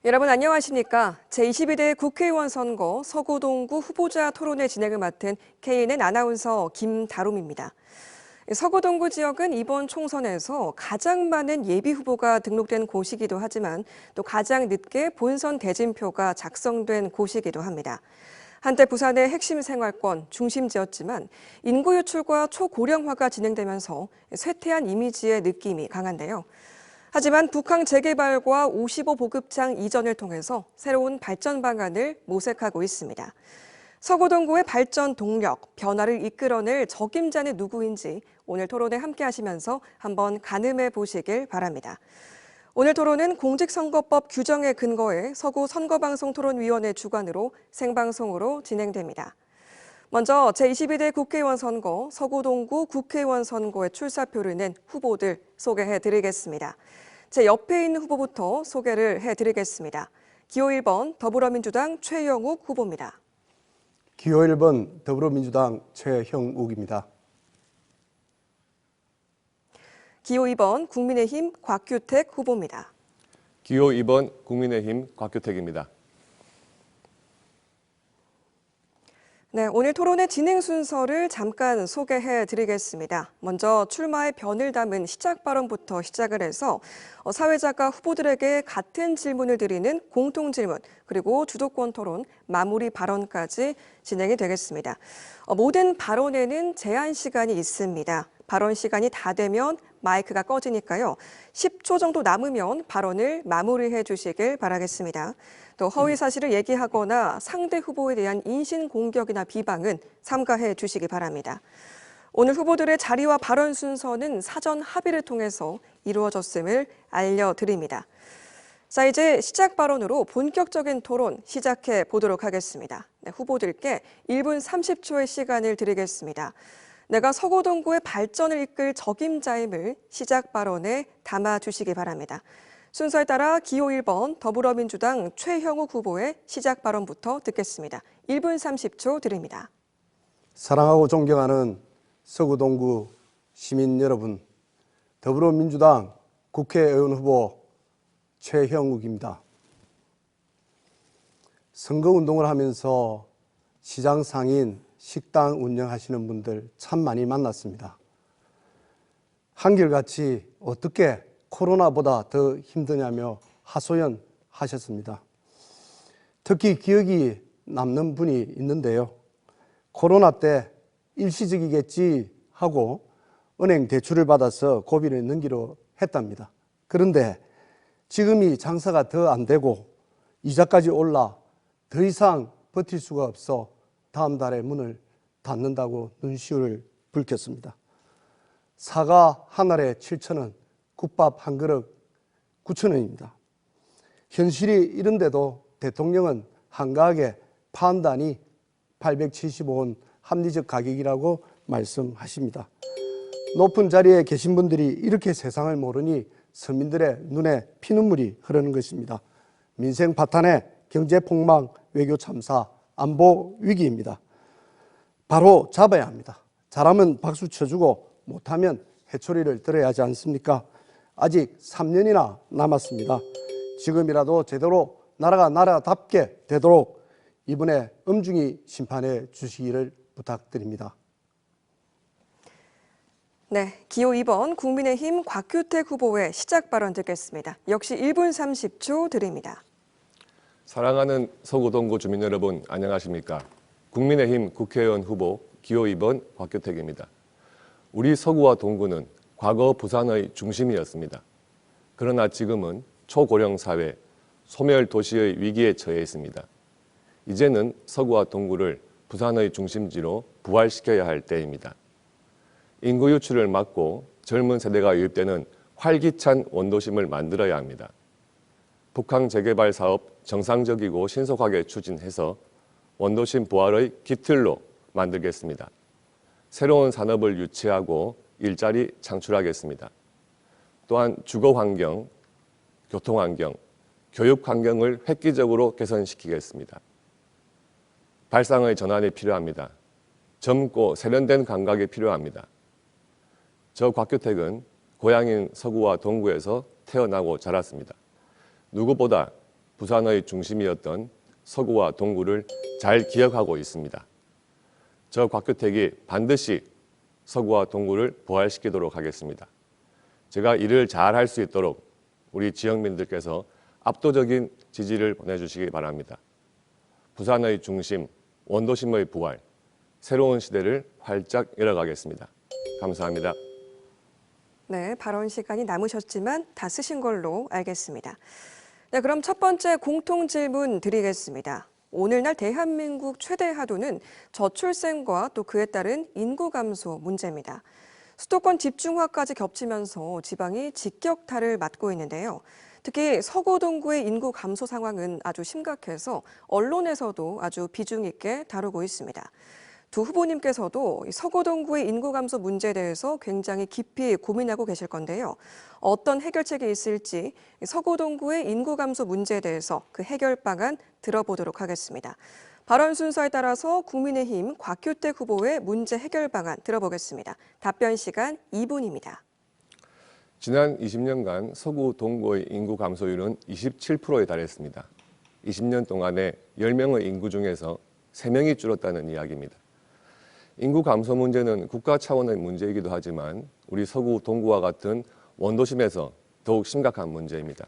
여러분 안녕하십니까? 제22대 국회의원 선거 서구 동구 후보자 토론회 진행을 맡은 KNN 아나운서 김다롬입니다. 서구 동구 지역은 이번 총선에서 가장 많은 예비 후보가 등록된 곳이기도 하지만 또 가장 늦게 본선 대진표가 작성된 곳이기도 합니다. 한때 부산의 핵심 생활권 중심지였지만 인구 유출과 초고령화가 진행되면서 쇠퇴한 이미지의 느낌이 강한데요. 하지만 북한 재개발과 55보급장 이전을 통해서 새로운 발전 방안을 모색하고 있습니다. 서구 동구의 발전 동력, 변화를 이끌어낼 적임자는 누구인지 오늘 토론에 함께 하시면서 한번 가늠해 보시길 바랍니다. 오늘 토론은 공직선거법 규정에 근거해 서구 선거방송토론위원회 주관으로 생방송으로 진행됩니다. 먼저 제22대 국회의원 선거, 서구 동구 국회의원 선거에 출사표를 낸 후보들 소개해 드리겠습니다. 제 옆에 있는 후보부터 소개를 해드리겠습니다. 기호 1번 더불어민주당 최영욱 후보입니다. 기호 1번 더불어민주당 최형욱입니다. 기호 2번 국민의힘 곽규택 후보입니다. 기호 2번 국민의힘 곽규택입니다. 네, 오늘 토론의 진행 순서를 잠깐 소개해 드리겠습니다. 먼저 출마의 변을 담은 시작 발언부터 시작을 해서 사회자가 후보들에게 같은 질문을 드리는 공통 질문, 그리고 주도권 토론, 마무리 발언까지 진행이 되겠습니다. 모든 발언에는 제한 시간이 있습니다. 발언 시간이 다 되면 마이크가 꺼지니까요. 10초 정도 남으면 발언을 마무리해 주시길 바라겠습니다. 또 허위 사실을 얘기하거나 상대 후보에 대한 인신 공격이나 비방은 삼가해 주시기 바랍니다. 오늘 후보들의 자리와 발언 순서는 사전 합의를 통해서 이루어졌음을 알려드립니다. 자, 이제 시작 발언으로 본격적인 토론 시작해 보도록 하겠습니다. 네, 후보들께 1분 30초의 시간을 드리겠습니다. 내가 서구 동구의 발전을 이끌 적임자임을 시작 발언에 담아주시기 바랍니다. 순서에 따라 기호 1번 더불어민주당 최형욱 후보의 시작 발언부터 듣겠습니다. 1분 30초 드립니다. 사랑하고 존경하는 서구 동구 시민 여러분, 더불어민주당 국회의원 후보 최형욱입니다. 선거운동을 하면서 시장 상인, 식당 운영하시는 분들 참 많이 만났습니다. 한결같이 어떻게 코로나보다 더 힘드냐며 하소연하셨습니다. 특히 기억이 남는 분이 있는데요. 코로나 때 일시적이겠지 하고 은행 대출을 받아서 고비를 넘기로 했답니다. 그런데 지금이 장사가 더 안 되고 이자까지 올라 더 이상 버틸 수가 없어 다음 달에 문을 닫는다고 눈시울을 붉혔습니다. 사과 한 알에 7,000원, 국밥 한 그릇 9,000원입니다. 현실이 이런데도 대통령은 한가하게 판단이 875원 합리적 가격이라고 말씀하십니다. 높은 자리에 계신 분들이 이렇게 세상을 모르니 서민들의 눈에 피눈물이 흐르는 것입니다. 민생 파탄에 경제 폭망, 외교 참사, 안보 위기입니다. 바로 잡아야 합니다. 잘하면 박수 쳐주고 못하면 회초리를 들어야 하지 않습니까? 아직 3년이나 남았습니다. 지금이라도 제대로 나라가 나라답게 되도록 이번에 엄중히 심판해 주시기를 부탁드립니다. 네, 기호 2번 국민의힘 곽규택 후보의 시작 발언 듣겠습니다. 역시 1분 30초 드립니다. 사랑하는 서구 동구 주민 여러분 안녕하십니까? 국민의힘 국회의원 후보 기호 2번 곽규택입니다. 우리 서구와 동구는 과거 부산의 중심이었습니다. 그러나 지금은 초고령 사회, 소멸 도시의 위기에 처해 있습니다. 이제는 서구와 동구를 부산의 중심지로 부활시켜야 할 때입니다. 인구 유출을 막고 젊은 세대가 유입되는 활기찬 원도심을 만들어야 합니다. 북한 재개발 사업 정상적이고 신속하게 추진해서 원도심 부활의 기틀로 만들겠습니다. 새로운 산업을 유치하고 일자리 창출하겠습니다. 또한 주거환경, 교통환경, 교육환경을 획기적으로 개선시키겠습니다. 발상의 전환이 필요합니다. 젊고 세련된 감각이 필요합니다. 저 곽규택은 고향인 서구와 동구에서 태어나고 자랐습니다. 누구보다 부산의 중심이었던 서구와 동구를 잘 기억하고 있습니다. 저 곽규택이 반드시 서구와 동구를 부활시키도록 하겠습니다. 제가 일을 잘 할 수 있도록 우리 지역민들께서 압도적인 지지를 보내주시기 바랍니다. 부산의 중심, 원도심의 부활, 새로운 시대를 활짝 열어가겠습니다. 감사합니다. 네, 발언 시간이 남으셨지만 다 쓰신 걸로 알겠습니다. 네, 그럼 첫 번째 공통 질문 드리겠습니다. 오늘날 대한민국 최대 하도는 저출생과 또 그에 따른 인구 감소 문제입니다. 수도권 집중화까지 겹치면서 지방이 직격탄을 맞고 있는데요. 특히 서구 동구의 인구 감소 상황은 아주 심각해서 언론에서도 아주 비중 있게 다루고 있습니다. 두 후보님께서도 서구 동구의 인구 감소 문제에 대해서 굉장히 깊이 고민하고 계실 건데요. 어떤 해결책이 있을지 서구 동구의 인구 감소 문제에 대해서 그 해결 방안 들어보도록 하겠습니다. 발언 순서에 따라서 국민의힘 곽규택 후보의 문제 해결 방안 들어보겠습니다. 답변 시간 2분입니다. 지난 20년간 서구 동구의 인구 감소율은 27%에 달했습니다. 20년 동안에 10명의 인구 중에서 3명이 줄었다는 이야기입니다. 인구 감소 문제는 국가 차원의 문제이기도 하지만 우리 서구 동구와 같은 원도심에서 더욱 심각한 문제입니다.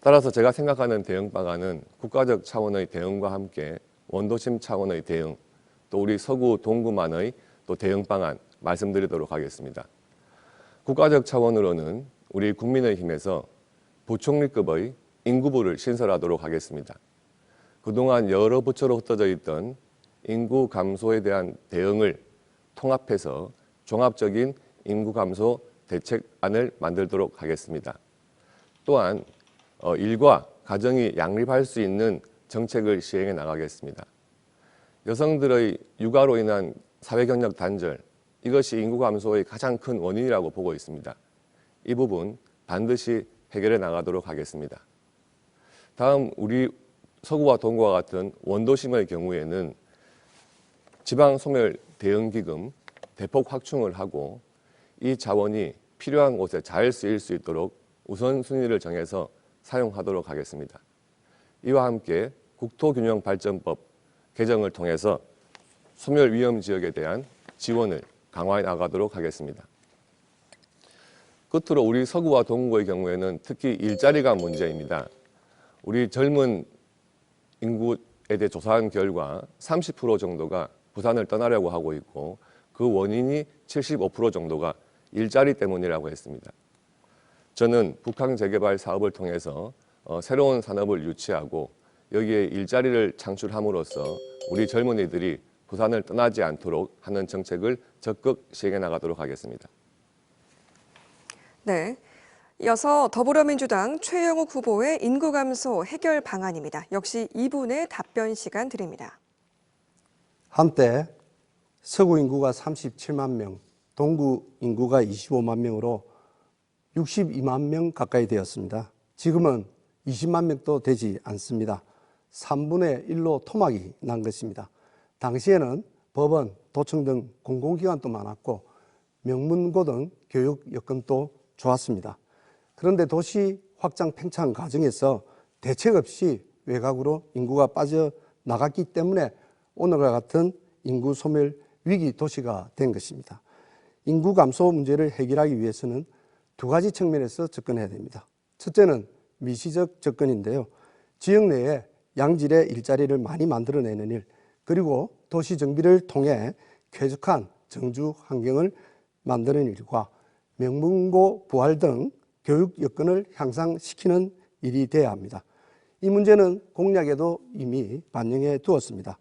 따라서 제가 생각하는 대응 방안은 국가적 차원의 대응과 함께 원도심 차원의 대응, 또 우리 서구 동구만의 또 대응 방안 말씀드리도록 하겠습니다. 국가적 차원으로는 우리 국민의힘에서 부총리급의 인구부를 신설하도록 하겠습니다. 그동안 여러 부처로 흩어져 있던 인구 감소에 대한 대응을 통합해서 종합적인 인구 감소 대책안을 만들도록 하겠습니다. 또한 일과 가정이 양립할 수 있는 정책을 시행해 나가겠습니다. 여성들의 육아로 인한 사회경력 단절, 이것이 인구 감소의 가장 큰 원인이라고 보고 있습니다. 이 부분 반드시 해결해 나가도록 하겠습니다. 다음 우리 서구와 동구와 같은 원도심의 경우에는 지방소멸 대응기금 대폭 확충을 하고 이 자원이 필요한 곳에 잘 쓰일 수 있도록 우선순위를 정해서 사용하도록 하겠습니다. 이와 함께 국토균형발전법 개정을 통해서 소멸 위험 지역에 대한 지원을 강화해 나가도록 하겠습니다. 끝으로 우리 서구와 동구의 경우에는 특히 일자리가 문제입니다. 우리 젊은 인구에 대해 조사한 결과 30% 정도가 부산을 떠나려고 하고 있고 그 원인이 75% 정도가 일자리 때문이라고 했습니다. 저는 북한 재개발 사업을 통해서 새로운 산업을 유치하고 여기에 일자리를 창출함으로써 우리 젊은이들이 부산을 떠나지 않도록 하는 정책을 적극 시행해 나가도록 하겠습니다. 네. 이어서 더불어민주당 최영욱 후보의 인구 감소 해결 방안입니다. 역시 2분의 답변 시간 드립니다. 한때 서구 인구가 37만 명, 동구 인구가 25만 명으로 62만 명 가까이 되었습니다. 지금은 20만 명도 되지 않습니다. 3분의 1로 토막이 난 것입니다. 당시에는 법원, 도청 등 공공기관도 많았고 명문고등 교육 여건도 좋았습니다. 그런데 도시 확장 팽창 과정에서 대책 없이 외곽으로 인구가 빠져나갔기 때문에 오늘과 같은 인구 소멸 위기 도시가 된 것입니다. 인구 감소 문제를 해결하기 위해서는 두 가지 측면에서 접근해야 됩니다. 첫째는 미시적 접근인데요. 지역 내에 양질의 일자리를 많이 만들어내는 일, 그리고 도시 정비를 통해 쾌적한 정주 환경을 만드는 일과 명문고 부활 등 교육 여건을 향상시키는 일이 돼야 합니다. 이 문제는 공약에도 이미 반영해 두었습니다.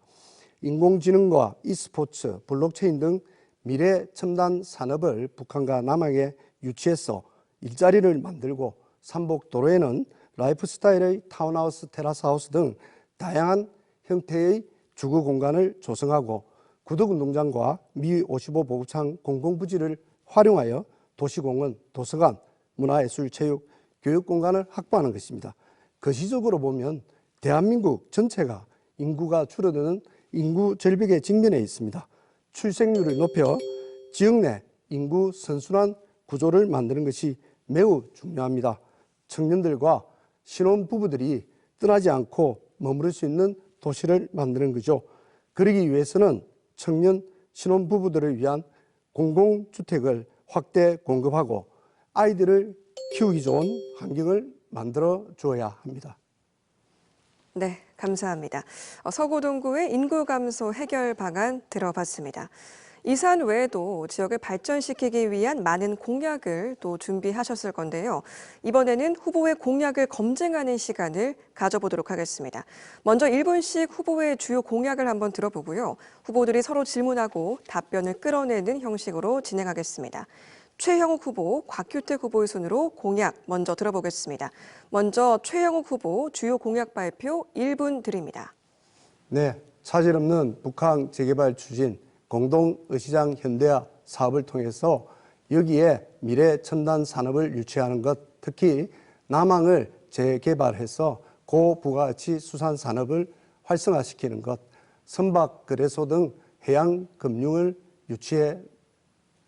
인공지능과 e스포츠, 블록체인 등 미래 첨단 산업을 북한과 남한에 유치해서 일자리를 만들고 삼복도로에는 라이프스타일의 타운하우스, 테라스하우스 등 다양한 형태의 주거 공간을 조성하고 구덕운동장과 미55 보급창 공공부지를 활용하여 도시공원, 도서관, 문화예술, 체육, 교육공간을 확보하는 것입니다. 거시적으로 보면 대한민국 전체가 인구가 줄어드는 인구 절벽에 직면해 있습니다. 출생률을 높여 지역 내 인구 선순환 구조를 만드는 것이 매우 중요합니다. 청년들과 신혼부부들이 떠나지 않고 머무를 수 있는 도시를 만드는 거죠. 그러기 위해서는 청년 신혼부부들을 위한 공공주택을 확대 공급하고 아이들을 키우기 좋은 환경을 만들어 주어야 합니다. 네, 감사합니다. 서구동구의 인구 감소 해결 방안 들어봤습니다. 이 사안 외에도 지역을 발전시키기 위한 많은 공약을 또 준비하셨을 건데요. 이번에는 후보의 공약을 검증하는 시간을 가져보도록 하겠습니다. 먼저 1분씩 후보의 주요 공약을 한번 들어보고요. 후보들이 서로 질문하고 답변을 끌어내는 형식으로 진행하겠습니다. 최형욱 후보, 곽규택 후보의 순으로 공약 먼저 들어보겠습니다. 먼저 최형욱 후보 주요 공약 발표 1분 드립니다. 네, 차질 없는 북한 재개발 추진, 공동의시장 현대화 사업을 통해서 여기에 미래 첨단 산업을 유치하는 것, 특히 남항을 재개발해서 고부가가치 수산 산업을 활성화시키는 것, 선박 거래소 등 해양 금융을 유치해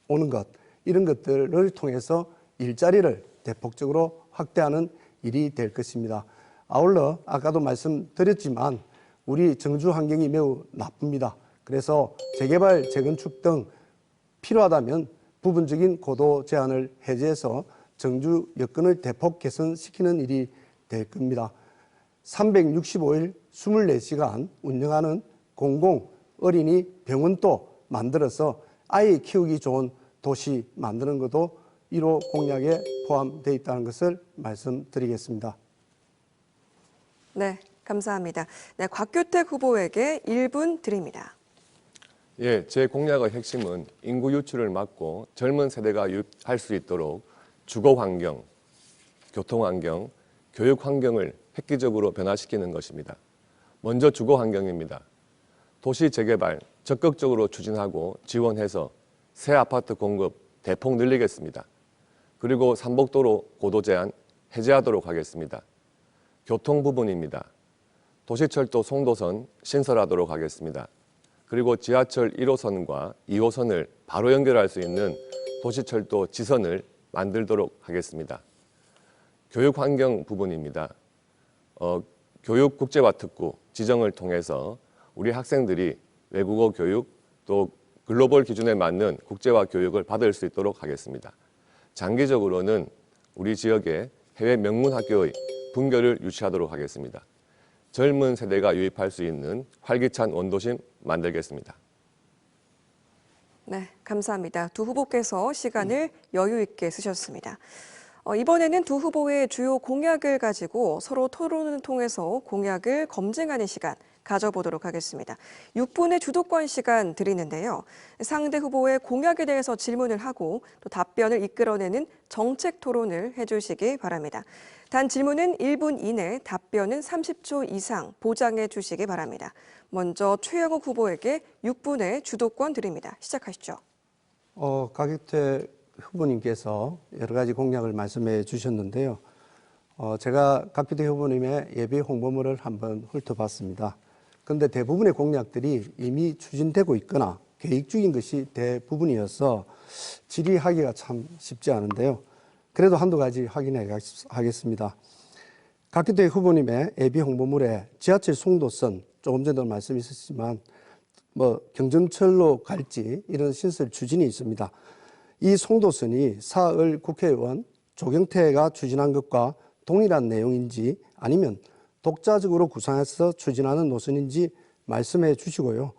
오는 것, 이런 것들을 통해서 일자리를 대폭적으로 확대하는 일이 될 것입니다. 아울러 아까도 말씀드렸지만 우리 정주 환경이 매우 나쁩니다. 그래서 재개발, 재건축 등 필요하다면 부분적인 고도 제한을 해제해서 정주 여건을 대폭 개선시키는 일이 될 겁니다. 365일 24시간 운영하는 공공 어린이 병원도 만들어서 아이 키우기 좋은 도시 만드는 것도 1호 공약에 포함되어 있다는 것을 말씀드리겠습니다. 네, 감사합니다. 네, 곽규택 후보에게 1분 드립니다. 예, 제 공약의 핵심은 인구 유출을 막고 젊은 세대가 유입할 수 있도록 주거 환경, 교통 환경, 교육 환경을 획기적으로 변화시키는 것입니다. 먼저 주거 환경입니다. 도시 재개발 적극적으로 추진하고 지원해서 새 아파트 공급 대폭 늘리겠습니다. 그리고 삼복도로 고도 제한 해제하도록 하겠습니다. 교통 부분입니다. 도시철도 송도선 신설하도록 하겠습니다. 그리고 지하철 1호선과 2호선을 바로 연결할 수 있는 도시철도 지선을 만들도록 하겠습니다. 교육 환경 부분입니다. 교육 국제화 특구 지정을 통해서 우리 학생들이 외국어 교육 또 글로벌 기준에 맞는 국제화 교육을 받을 수 있도록 하겠습니다. 장기적으로는 우리 지역의 해외 명문 학교의 분교를 유치하도록 하겠습니다. 젊은 세대가 유입할 수 있는 활기찬 원도심 만들겠습니다. 네, 감사합니다. 두 후보께서 시간을 여유 있게 쓰셨습니다. 이번에는 두 후보의 주요 공약을 가지고 서로 토론을 통해서 공약을 검증하는 시간 가져보도록 하겠습니다. 6분의 주도권 시간 드리는데요. 상대 후보의 공약에 대해서 질문을 하고 또 답변을 이끌어내는 정책 토론을 해주시기 바랍니다. 단 질문은 1분 이내, 답변은 30초 이상 보장해 주시기 바랍니다. 먼저 최영욱 후보에게 6분의 주도권 드립니다. 시작하시죠. 곽규택 후보님께서 여러 가지 공약을 말씀해 주셨는데요. 제가 곽규택 후보님의 예비 홍보물을 한번 훑어봤습니다. 그런데 대부분의 공약들이 이미 추진되고 있거나 계획 중인 것이 대부분이어서 질의하기가 참 쉽지 않은데요. 그래도 한두 가지 확인해 가겠습니다. 곽규택 후보님의 예비 홍보물에 지하철 송도선, 조금 전에도 말씀이 있었지만 경전철로 갈지 이런 신설 추진이 있습니다. 이 송도선이 사흘 국회의원 조경태가 추진한 것과 동일한 내용인지 아니면 독자적으로 구상해서 추진하는 노선인지 말씀해 주시고요.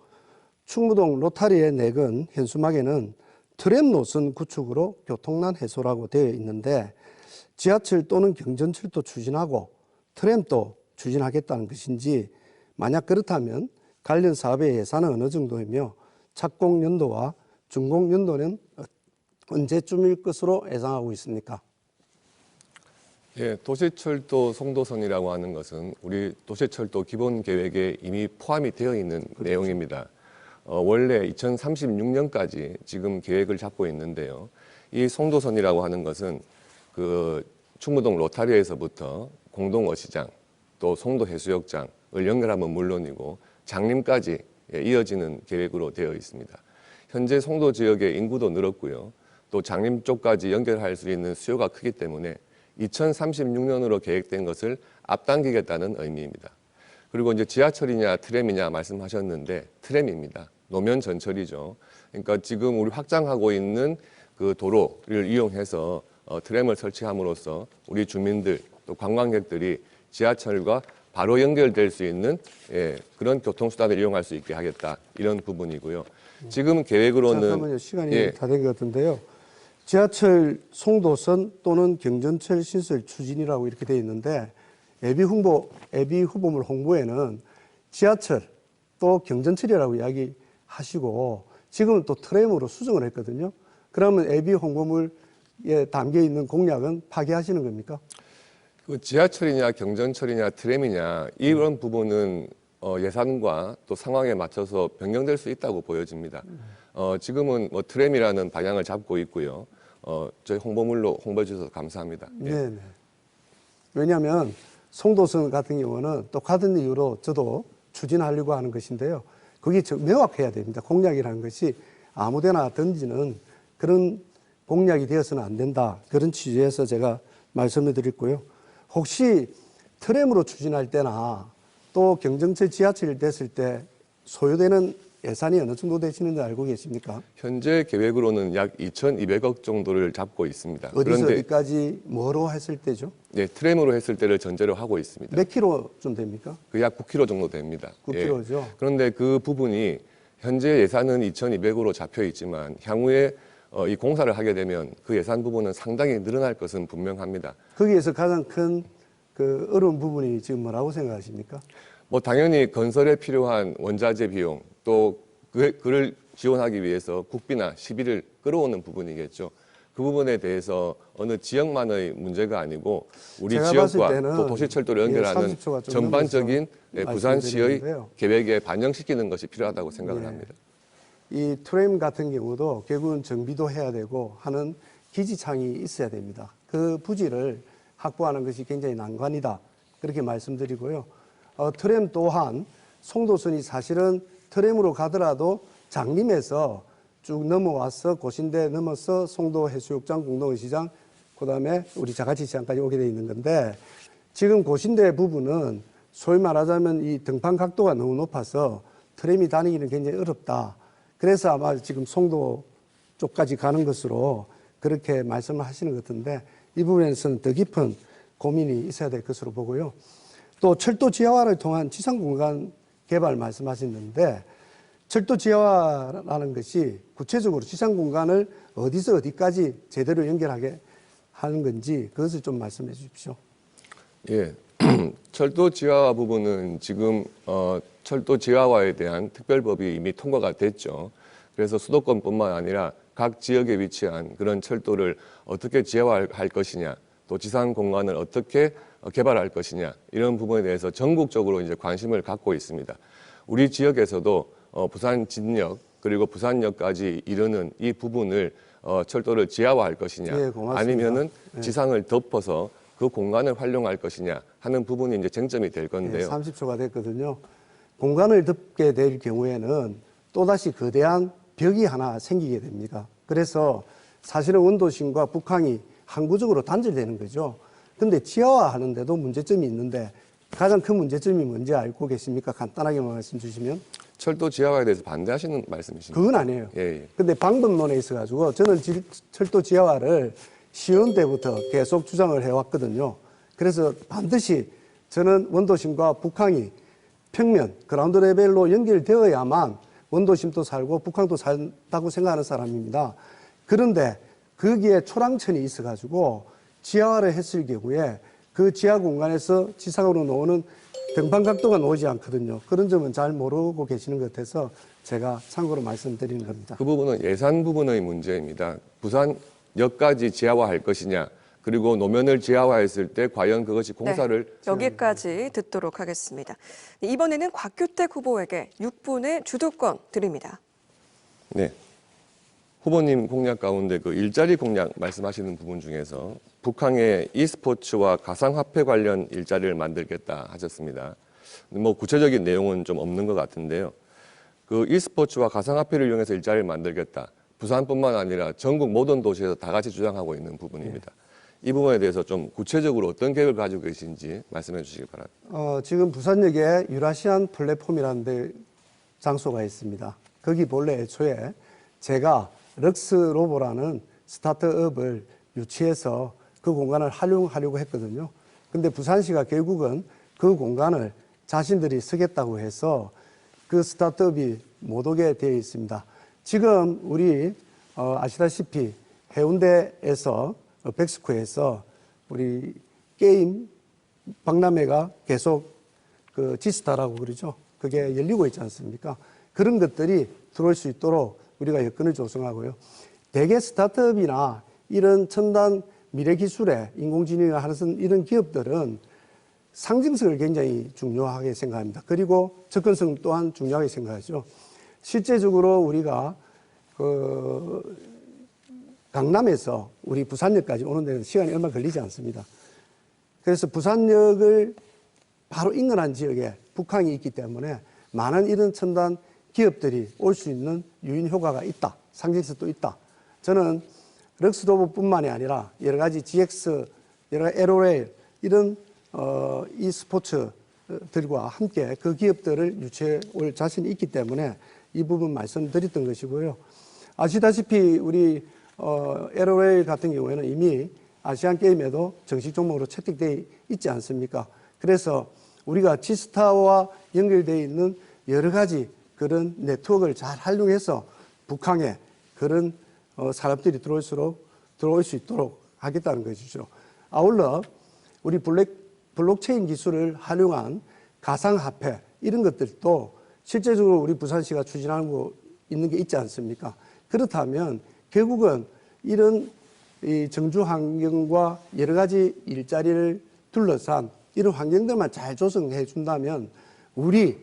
충무동 로타리의 내근 현수막에는 트램 노선 구축으로 교통난 해소라고 되어 있는데 지하철 또는 경전철도 추진하고 트램도 추진하겠다는 것인지, 만약 그렇다면 관련 사업의 예산은 어느 정도이며 착공 연도와 준공 연도는 언제쯤일 것으로 예상하고 있습니까? 예, 도시철도 송도선이라고 하는 것은 우리 도시철도 기본 계획에 이미 포함이 되어 있는 그렇죠. 내용입니다. 원래 2036년까지 지금 계획을 잡고 있는데요. 이 송도선이라고 하는 것은 그 충무동 로타리에서부터 공동어시장 또 송도해수욕장을 연결하면 물론이고 장림까지 이어지는 계획으로 되어 있습니다. 현재 송도 지역의 인구도 늘었고요. 또 장림 쪽까지 연결할 수 있는 수요가 크기 때문에 2036년으로 계획된 것을 앞당기겠다는 의미입니다. 그리고 이제 지하철이냐 트램이냐 말씀하셨는데 트램입니다. 노면 전철이죠. 그러니까 지금 우리 확장하고 있는 그 도로를 이용해서 트램을 설치함으로써 우리 주민들 또 관광객들이 지하철과 바로 연결될 수 있는 그런 교통수단을 이용할 수 있게 하겠다 이런 부분이고요. 지금 계획으로는 잠깐만요. 시간이 다 된 것 같은데요. 지하철 송도선 또는 경전철 신설 추진이라고 이렇게 되어 있는데 예비 후보물 홍보에는 지하철 또 경전철이라고 이야기하시고 지금은 또 트램으로 수정을 했거든요. 그러면 예비 홍보물에 담겨 있는 공약은 파기하시는 겁니까? 그 지하철이냐 경전철이냐 트램이냐 이런 부분은 예산과 또 상황에 맞춰서 변경될 수 있다고 보여집니다. 지금은 뭐 트램이라는 방향을 잡고 있고요. 저희 홍보물로 홍보해 주셔서 감사합니다. 네. 왜냐하면 송도선 같은 경우는 또 같은 이유로 저도 추진하려고 하는 것인데요. 그게 명확해야 됩니다. 공약이라는 것이 아무데나 던지는 그런 공약이 되어서는 안 된다. 그런 취지에서 제가 말씀을 드렸고요. 혹시 트램으로 추진할 때나 또 경전철 지하철이 됐을 때 소요되는 예산이 어느 정도 되시는지 알고 계십니까? 현재 계획으로는 약 2,200억 정도를 잡고 있습니다. 어디서 어디까지 뭐로 했을 때죠? 네, 트램으로 했을 때를 전제로 하고 있습니다. 몇 킬로쯤 됩니까? 그 약 9km 정도 됩니다. 9킬로죠. 그런데 그 부분이 현재 예산은 2,200으로 잡혀 있지만 향후에 이 공사를 하게 되면 그 예산 부분은 상당히 늘어날 것은 분명합니다. 거기에서 가장 큰 그 어려운 부분이 지금 뭐라고 생각하십니까? 뭐 당연히 건설에 필요한 원자재 비용 또 그를 지원하기 위해서 국비나 시비를 끌어오는 부분이겠죠. 그 부분에 대해서 어느 지역만의 문제가 아니고 우리 지역과 또 도시철도를 연결하는 전반적인 부산시의 계획에 반영시키는 것이 필요하다고 생각을 합니다. 이 트램 같은 경우도 결국은 정비도 해야 되고 하는 기지창이 있어야 됩니다. 그 부지를 확보하는 것이 굉장히 난관이다. 그렇게 말씀드리고요. 트램 또한 송도선이 사실은 트램으로 가더라도 장림에서 쭉 넘어와서 고신대 넘어서 송도 해수욕장, 공동시장, 그다음에 우리 자가치시장까지 오게 돼 있는 건데 지금 고신대 부분은 소위 말하자면 이 등판 각도가 너무 높아서 트램이 다니기는 굉장히 어렵다. 그래서 아마 지금 송도 쪽까지 가는 것으로 그렇게 말씀을 하시는 것 같은데 이 부분에서는 더 깊은 고민이 있어야 될 것으로 보고요. 또 철도 지하화를 통한 지상 공간 개발 말씀하셨는데 철도 지하화라는 것이 구체적으로 지상 공간을 어디서 어디까지 제대로 연결하게 하는 건지 그것을 좀 말씀해 주십시오. 예, 철도 지하화 부분은 지금 철도 지하화에 대한 특별법이 이미 통과가 됐죠. 그래서 수도권뿐만 아니라 각 지역에 위치한 그런 철도를 어떻게 지하화할 것이냐, 또 지상 공간을 어떻게 개발할 것이냐 이런 부분에 대해서 전국적으로 이제 관심을 갖고 있습니다. 우리 지역에서도 부산 진역 그리고 부산역까지 이르는 이 부분을 철도를 지하화할 것이냐, 아니면은 지상을 덮어서 그 공간을 활용할 것이냐 하는 부분이 이제 쟁점이 될 건데요. 30초가 됐거든요. 공간을 덮게 될 경우에는 또다시 거대한 벽이 하나 생기게 됩니다. 그래서 사실은 원도심과 북항이 항구적으로 단절되는 거죠. 그런데 지하화하는데도 문제점이 있는데 가장 큰 문제점이 뭔지 알고 계십니까? 간단하게만 말씀 주시면. 철도 지하화에 대해서 반대하시는 말씀이십니까? 그건 아니에요. 예. 근데 방법론에 있어가지고 저는 철도 지하화를 시연 때부터 계속 주장을 해왔거든요. 그래서 반드시 저는 원도심과 북항이 평면, 그라운드 레벨로 연결되어야만 원도심도 살고 북항도 산다고 생각하는 사람입니다. 그런데 거기에 초랑천이 있어가지고 지하화를 했을 경우에 그 지하 공간에서 지상으로 나오는 등판 각도가 나오지 않거든요. 그런 점은 잘 모르고 계시는 것 같아서 제가 참고로 말씀드리는 겁니다. 그 부분은 예산 부분의 문제입니다. 부산역까지 지하화할 것이냐, 그리고 노면을 지하화했을 때 과연 그것이 공사를 여기까지 듣도록 하겠습니다. 이번에는 곽규택 후보에게 6분의 주도권 드립니다. 네. 후보님 공약 가운데 그 일자리 공약 말씀하시는 부분 중에서 북한의 e스포츠와 가상화폐 관련 일자리를 만들겠다 하셨습니다. 뭐 구체적인 내용은 좀 없는 것 같은데요. 그 e스포츠와 가상화폐를 이용해서 일자리를 만들겠다. 부산뿐만 아니라 전국 모든 도시에서 다 같이 주장하고 있는 부분입니다. 이 부분에 대해서 좀 구체적으로 어떤 계획을 가지고 계신지 말씀해 주시기 바랍니다. 지금 부산역에 유라시안 플랫폼이라는 장소가 있습니다. 거기 본래 애초에 제가 럭스로보라는 스타트업을 유치해서 그 공간을 활용하려고 했거든요. 근데 부산시가 결국은 그 공간을 자신들이 쓰겠다고 해서 그 스타트업이 못 오게 되어 있습니다. 지금 우리 아시다시피 해운대에서 백스코에서 우리 게임 박람회가 계속 그 지스타라고 그러죠. 그게 열리고 있지 않습니까? 그런 것들이 들어올 수 있도록 우리가 여건을 조성하고요. 대개 스타트업이나 이런 첨단 미래 기술에 인공지능이나 하는 이런 기업들은 상징성을 굉장히 중요하게 생각합니다. 그리고 접근성 또한 중요하게 생각하죠. 실제적으로 우리가 강남에서 우리 부산역까지 오는 데는 시간이 얼마 걸리지 않습니다. 그래서 부산역을 바로 인근한 지역에 북항이 있기 때문에 많은 이런 첨단 기업들이 올 수 있는 유인 효과가 있다. 상징성도 있다. 저는 럭스로봇뿐만이 아니라 여러 가지 GX, 여러 가지 에로레일 이런 이 스포츠들과 함께 그 기업들을 유치해 올 자신이 있기 때문에 이 부분 말씀드렸던 것이고요. 아시다시피 우리 에로레일 같은 경우에는 이미 아시안 게임에도 정식 종목으로 채택되어 있지 않습니까? 그래서 우리가 지스타와 연결되어 있는 여러 가지 그런 네트워크를 잘 활용해서 북한에 그런 산업들이 들어올 수 있도록 하겠다는 것이죠. 아울러 우리 블록체인 기술을 활용한 가상화폐 이런 것들도 실제적으로 우리 부산시가 추진하고 있는 게 있지 않습니까? 그렇다면 결국은 이런 이 정주 환경과 여러 가지 일자리를 둘러싼 이런 환경들만 잘 조성해 준다면 우리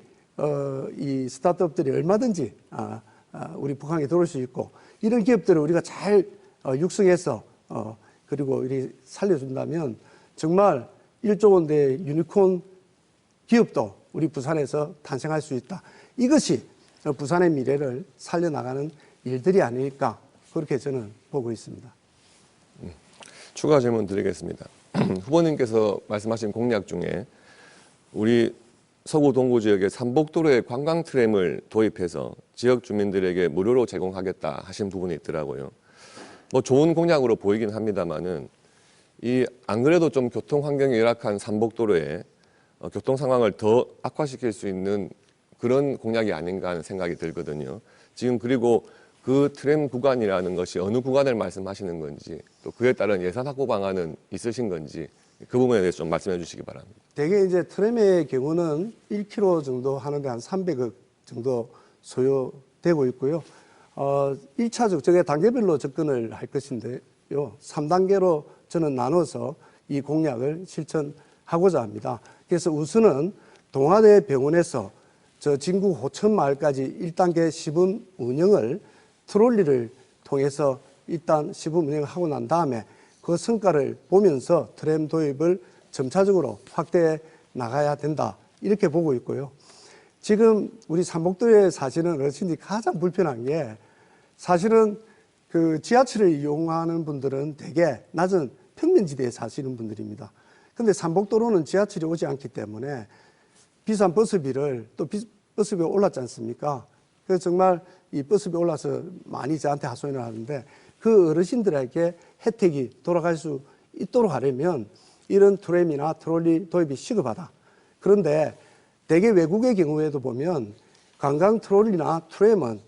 이 스타트업들이 얼마든지 우리 북한에 들어올 수 있고 이런 기업들을 우리가 잘 육성해서 그리고 이렇게 살려준다면 정말 1조 원대 유니콘 기업도 우리 부산에서 탄생할 수 있다. 이것이 부산의 미래를 살려나가는 일들이 아닐까 그렇게 저는 보고 있습니다. 추가 질문 드리겠습니다. 후보님께서 말씀하신 공약 중에 우리 서구 동구 지역의 삼복도로에 관광 트램을 도입해서 지역 주민들에게 무료로 제공하겠다 하신 부분이 있더라고요. 뭐 좋은 공약으로 보이긴 합니다만은 이 안 그래도 좀 교통 환경이 열악한 삼복도로에 교통 상황을 더 악화시킬 수 있는 그런 공약이 아닌가 하는 생각이 들거든요. 지금 그리고 그 트램 구간이라는 것이 어느 구간을 말씀하시는 건지 또 그에 따른 예산 확보 방안은 있으신 건지 그 부분에 대해서 좀 말씀해 주시기 바랍니다. 대개 이제 트램의 경우는 1km 정도 하는데 한 300억 정도 소요되고 있고요. 1차적, 저게 단계별로 접근을 할 것인데요. 3단계로 저는 나눠서 이 공약을 실천하고자 합니다. 그래서 우선은 동아대 병원에서 저 진구 호천 마을까지 1단계 시범 운영을 트롤리를 통해서 일단 시범 운영을 하고 난 다음에 그 성과를 보면서 트램 도입을 점차적으로 확대해 나가야 된다. 이렇게 보고 있고요. 지금 우리 삼복도에 사시는 어르신들이 가장 불편한 게 사실은 그 지하철을 이용하는 분들은 대개 낮은 평면지대에 사시는 분들입니다. 근데 삼복도로는 지하철이 오지 않기 때문에 비싼 버스비를 또 버스비가 올랐지 않습니까? 그래서 정말 이 버스비 올라서 많이 저한테 하소연을 하는데 그 어르신들에게 혜택이 돌아갈 수 있도록 하려면 이런 트램이나 트롤리 도입이 시급하다. 그런데 대개 외국의 경우에도 보면 관광 트롤리나 트램은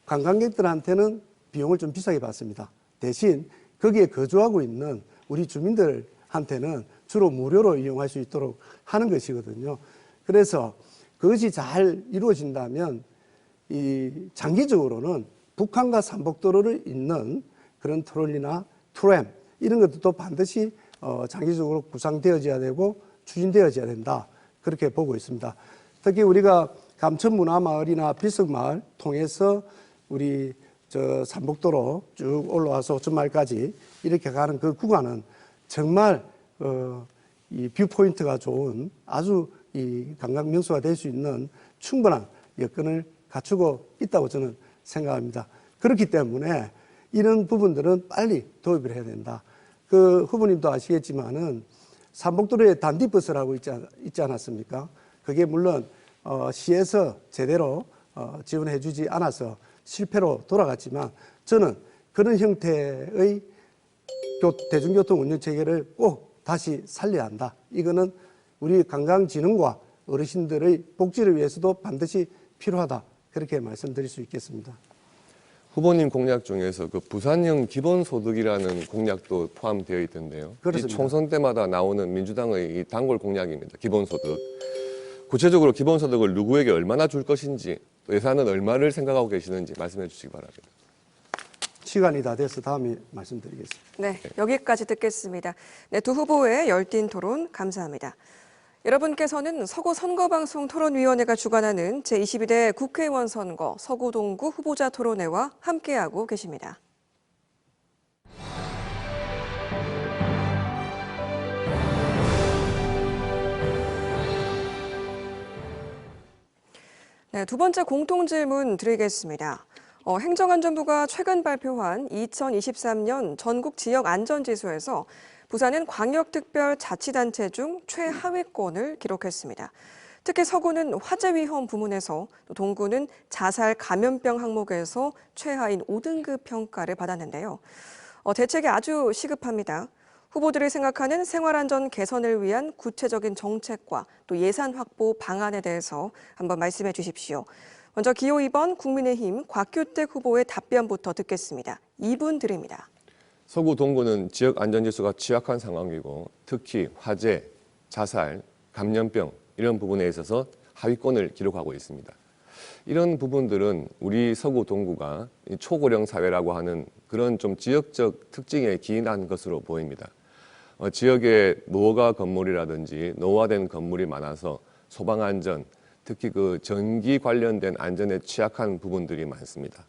관광객들한테는 비용을 좀 비싸게 받습니다. 대신 거기에 거주하고 있는 우리 주민들한테는 주로 무료로 이용할 수 있도록 하는 것이거든요. 그래서 그것이 잘 이루어진다면 이 장기적으로는 북한과 삼복도로를 잇는 그런 트롤리나 트램 이런 것들도 반드시 장기적으로 구상되어져야 되고 추진되어져야 된다. 그렇게 보고 있습니다. 특히 우리가 감천문화마을이나 비석마을 통해서 우리 저 삼복도로 쭉 올라와서 호천마을까지 이렇게 가는 그 구간은 정말 이 뷰포인트가 좋은 아주 이 관광 명소가 될 수 있는 충분한 여건을 갖추고 있다고 저는 생각합니다. 그렇기 때문에 이런 부분들은 빨리 도입을 해야 된다. 그 후보님도 아시겠지만은 삼복도로에 단디버스라고 있지 않았습니까? 그게 물론 시에서 제대로 지원해주지 않아서 실패로 돌아갔지만 저는 그런 형태의 대중교통 운영 체계를 꼭 다시 살려야 한다. 이거는 우리 관광진흥과 어르신들의 복지를 위해서도 반드시 필요하다. 그렇게 말씀드릴 수 있겠습니다. 후보님 공약 중에서 그 부산형 기본소득이라는 공약도 포함되어 있던데요. 그렇습니다. 이 총선 때마다 나오는 민주당의 이 단골 공약입니다. 기본소득. 구체적으로 기본소득을 누구에게 얼마나 줄 것인지, 또 예산은 얼마를 생각하고 계시는지 말씀해 주시기 바랍니다. 시간이 다 돼서 다음에 말씀드리겠습니다. 네, 여기까지 듣겠습니다. 네, 두 후보의 열띤 토론 감사합니다. 여러분께서는 서구 선거방송 토론위원회가 주관하는 제22대 국회의원 선거 서구 동구 후보자 토론회와 함께하고 계십니다. 네, 두 번째 공통질문 드리겠습니다. 행정안전부가 최근 발표한 2023년 전국 지역 안전지수에서 부산은 광역특별자치단체 중 최하위권을 기록했습니다. 특히 서구는 화재 위험 부문에서, 또 동구는 자살 감염병 항목에서 최하인 5등급 평가를 받았는데요. 대책이 아주 시급합니다. 후보들이 생각하는 생활안전 개선을 위한 구체적인 정책과 또 예산 확보 방안에 대해서 한번 말씀해 주십시오. 먼저 기호 2번 국민의힘 곽규택 후보의 답변부터 듣겠습니다. 2분 드립니다. 서구 동구는 지역 안전지수가 취약한 상황이고 특히 화재, 자살, 감염병 이런 부분에 있어서 하위권을 기록하고 있습니다. 이런 부분들은 우리 서구 동구가 초고령 사회라고 하는 그런 좀 지역적 특징에 기인한 것으로 보입니다. 지역에 노후가 건물이라든지 노후화된 건물이 많아서 소방안전, 특히 그 전기 관련된 안전에 취약한 부분들이 많습니다.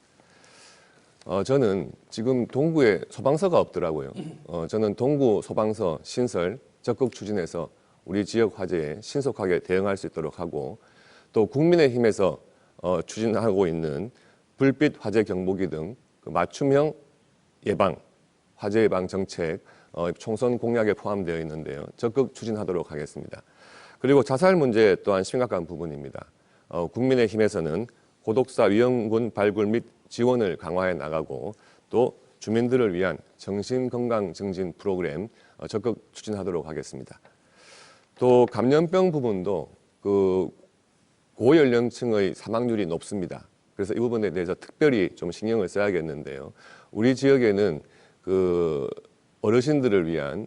저는 지금 동구에 소방서가 없더라고요. 저는 동구 소방서 신설 적극 추진해서 우리 지역 화재에 신속하게 대응할 수 있도록 하고 또 국민의힘에서 추진하고 있는 불빛 화재 경보기 등 그 맞춤형 예방, 화재 예방 정책 총선 공약에 포함되어 있는데요. 적극 추진하도록 하겠습니다. 그리고 자살 문제 또한 심각한 부분입니다. 국민의힘에서는 고독사 위험군 발굴 및 지원을 강화해 나가고 또 주민들을 위한 정신건강 증진 프로그램 적극 추진하도록 하겠습니다. 또 감염병 부분도 그 고연령층의 사망률이 높습니다. 그래서 이 부분에 대해서 특별히 좀 신경을 써야겠는데요. 우리 지역에는 그 어르신들을 위한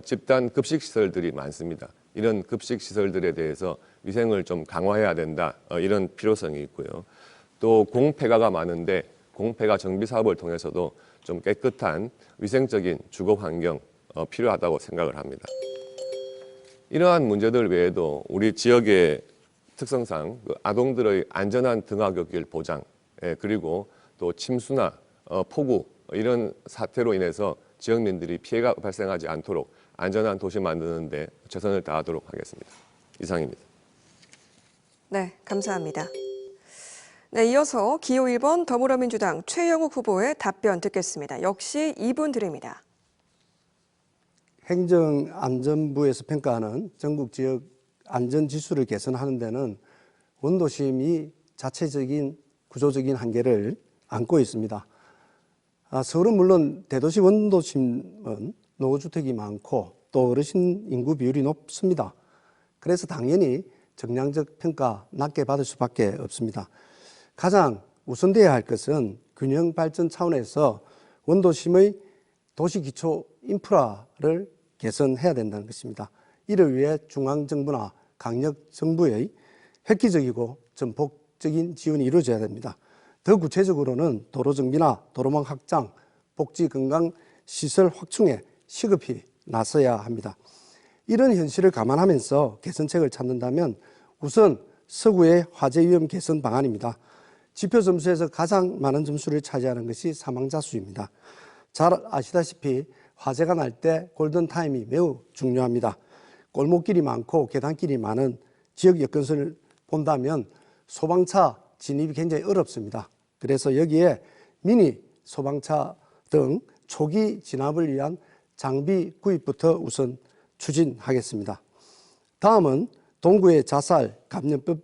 집단 급식 시설들이 많습니다. 이런 급식 시설들에 대해서 위생을 좀 강화해야 된다. 이런 필요성이 있고요. 또 공폐가가 많은데 공폐가 정비 사업을 통해서도 좀 깨끗한 위생적인 주거 환경 필요하다고 생각을 합니다. 이러한 문제들 외에도 우리 지역의 특성상 그 아동들의 안전한 등하굣길 보장, 그리고 또 침수나 폭우 이런 사태로 인해서 지역민들이 피해가 발생하지 않도록 안전한 도시 만드는 데 최선을 다하도록 하겠습니다. 이상입니다. 네, 감사합니다. 네, 이어서 기호 1번 더불어민주당 최영욱 후보의 답변 듣겠습니다. 역시 2분 드립니다. 행정안전부에서 평가하는 전국 지역 안전지수를 개선하는 데는 원도심이 자체적인 구조적인 한계를 안고 있습니다. 서울은 물론 대도시 원도심은 노후주택이 많고 또 어르신 인구 비율이 높습니다. 그래서 당연히 정량적 평가 낮게 받을 수밖에 없습니다. 가장 우선돼야 할 것은 균형 발전 차원에서 원도심의 도시 기초 인프라를 개선해야 된다는 것입니다. 이를 위해 중앙정부나 강력정부의 획기적이고 전폭적인 지원이 이루어져야 됩니다. 더 구체적으로는 도로정비나 도로망 확장, 복지건강시설 확충에 시급히 나서야 합니다. 이런 현실을 감안하면서 개선책을 찾는다면 우선 서구의 화재 위험 개선 방안입니다. 지표 점수에서 가장 많은 점수를 차지하는 것이 사망자 수입니다. 잘 아시다시피 화재가 날 때 골든타임이 매우 중요합니다. 골목길이 많고 계단길이 많은 지역 여건을 본다면 소방차 진입이 굉장히 어렵습니다. 그래서 여기에 미니 소방차 등 초기 진압을 위한 장비 구입부터 우선 추진하겠습니다. 다음은 동구의 자살 감염법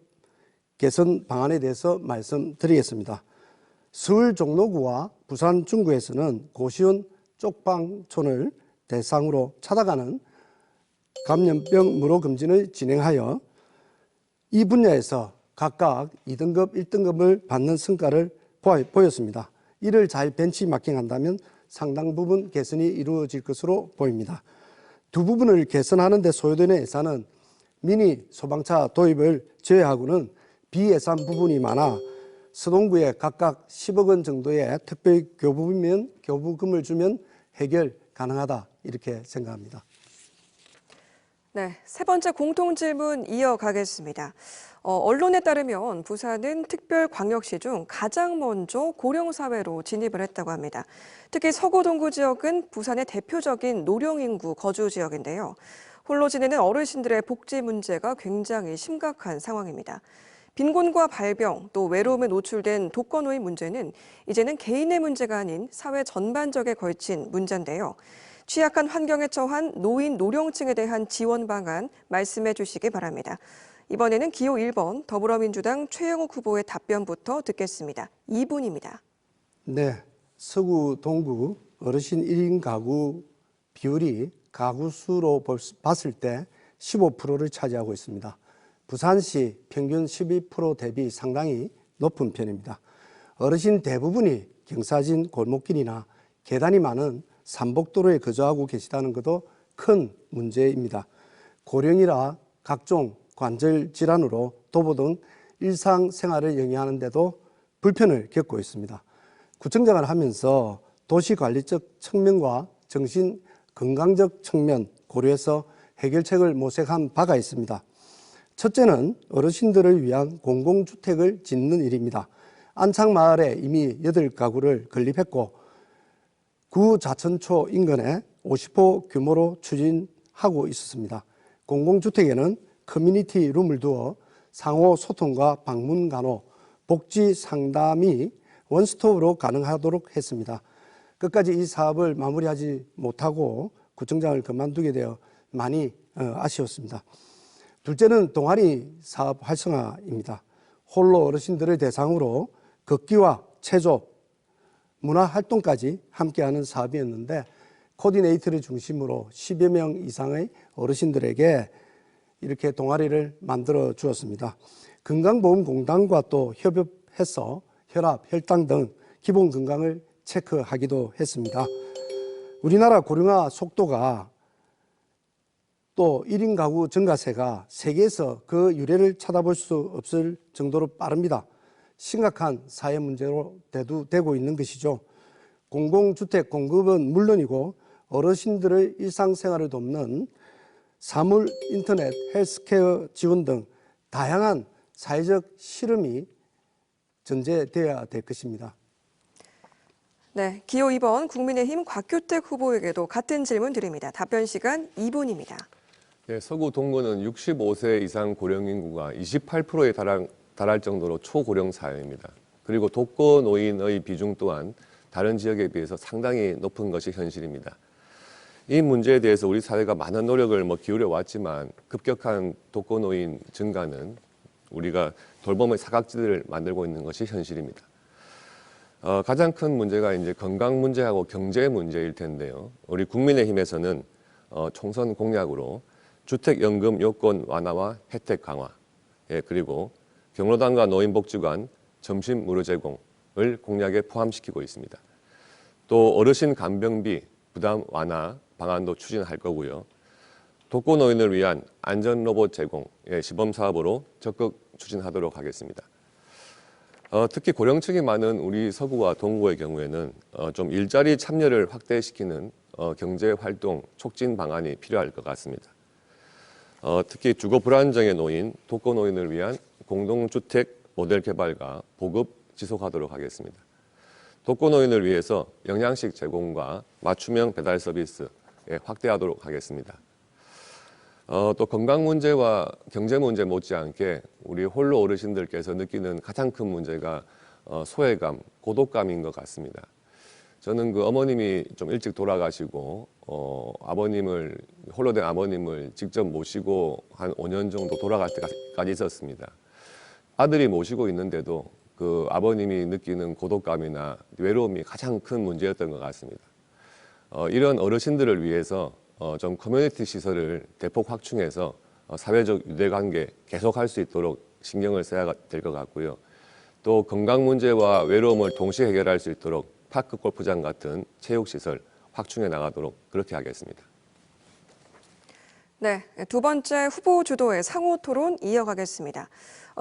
개선 방안에 대해서 말씀드리겠습니다. 서울 종로구와 부산 중구에서는 고시원 쪽방촌을 대상으로 찾아가는 감염병 무료 검진을 진행하여 이 분야에서 각각 2등급, 1등급을 받는 성과를 보였습니다. 이를 잘 벤치마킹한다면 상당 부분 개선이 이루어질 것으로 보입니다. 두 부분을 개선하는 데 소요되는 예산은 미니 소방차 도입을 제외하고는 비예산 부분이 많아 서동구에 각각 10억 원 정도의 특별 교부금을 주면 해결 가능하다 이렇게 생각합니다. 네, 세 번째 공통질문 이어가겠습니다. 언론에 따르면 부산은 특별광역시 중 가장 먼저 고령사회로 진입을 했다고 합니다. 특히 서구동구 지역은 부산의 대표적인 노령인구 거주 지역인데요. 홀로 지내는 어르신들의 복지 문제가 굉장히 심각한 상황입니다. 빈곤과 발병, 또 외로움에 노출된 독거노인 문제는 이제는 개인의 문제가 아닌 사회 전반적에 걸친 문제인데요. 취약한 환경에 처한 노인 노령층에 대한 지원 방안 말씀해 주시기 바랍니다. 이번에는 기호 1번 더불어민주당 최영욱 후보의 답변부터 듣겠습니다. 2분입니다. 네, 서구 동구 어르신 1인 가구 비율이 가구 수로 봤을 때 15%를 차지하고 있습니다. 부산시 평균 12% 대비 상당히 높은 편입니다. 어르신 대부분이 경사진 골목길이나 계단이 많은 산복도로에 거주하고 계시다는 것도 큰 문제입니다. 고령이라 각종 관절 질환으로 도보 등 일상생활을 영위하는 데도 불편을 겪고 있습니다. 구청장을 하면서 도시관리적 측면과 정신건강적 측면 고려해서 해결책을 모색한 바가 있습니다. 첫째는 어르신들을 위한 공공주택을 짓는 일입니다. 안창마을에 이미 8가구를 건립했고 구 자천초 인근에 50호 규모로 추진하고 있었습니다. 공공주택에는 커뮤니티 룸을 두어 상호 소통과 방문 간호, 복지 상담이 원스톱으로 가능하도록 했습니다. 끝까지 이 사업을 마무리하지 못하고 구청장을 그만두게 되어 많이 아쉬웠습니다. 둘째는 동아리 사업 활성화입니다. 홀로 어르신들을 대상으로 걷기와 체조, 문화활동까지 함께하는 사업이었는데 코디네이터를 중심으로 10여 명 이상의 어르신들에게 이렇게 동아리를 만들어 주었습니다. 건강보험공단과 또 협업해서 혈압, 혈당 등 기본 건강을 체크하기도 했습니다. 우리나라 고령화 속도가 또 1인 가구 증가세가 세계에서 그 유례를 찾아볼 수 없을 정도로 빠릅니다. 심각한 사회 문제로 대두되고 있는 것이죠. 공공주택 공급은 물론이고 어르신들의 일상생활을 돕는 사물, 인터넷, 헬스케어 지원 등 다양한 사회적 실험이 전제되어야 될 것입니다. 네, 기호 2번 국민의힘 곽규택 후보에게도 같은 질문 드립니다. 답변 시간 2분입니다. 네, 서구 동구는 65세 이상 고령 인구가 28%에 달할 정도로 초고령 사회입니다. 그리고 독거노인의 비중 또한 다른 지역에 비해서 상당히 높은 것이 현실입니다. 이 문제에 대해서 우리 사회가 많은 노력을 기울여 왔지만 급격한 독거노인 증가는 우리가 돌봄의 사각지대를 만들고 있는 것이 현실입니다. 가장 큰 문제가 이제 건강 문제하고 경제 문제일 텐데요. 우리 국민의힘에서는 총선 공약으로 주택연금 요건 완화와 혜택 강화, 그리고 경로당과 노인복지관 점심 무료 제공을 공약에 포함시키고 있습니다. 또 어르신 간병비 부담 완화 방안도 추진할 거고요. 독거노인을 위한 안전 로봇 제공 시범 사업으로 적극 추진하도록 하겠습니다. 특히 고령층이 많은 우리 서구와 동구의 경우에는 좀 일자리 참여를 확대시키는 경제 활동 촉진 방안이 필요할 것 같습니다. 특히 주거 불안정에 놓인 독거노인을 위한 공동주택 모델 개발과 보급 지속하도록 하겠습니다. 독거노인을 위해서 영양식 제공과 맞춤형 배달 서비스 확대하도록 하겠습니다. 또 건강 문제와 경제 문제 못지않게 우리 홀로 어르신들께서 느끼는 가장 큰 문제가 소외감, 고독감인 것 같습니다. 저는 그 어머님이 좀 일찍 돌아가시고 아버님을 홀로 된 아버님을 직접 모시고 한 5년 정도 돌아갈 때까지 있었습니다. 아들이 모시고 있는데도 그 아버님이 느끼는 고독감이나 외로움이 가장 큰 문제였던 것 같습니다. 이런 어르신들을 위해서 좀 커뮤니티 시설을 대폭 확충해서 사회적 유대관계 계속할 수 있도록 신경을 써야 될 것 같고요. 또 건강 문제와 외로움을 동시에 해결할 수 있도록 파크 골프장 같은 체육시설 확충해 나가도록 그렇게 하겠습니다. 네, 두 번째 후보 주도의 상호 토론 이어가겠습니다.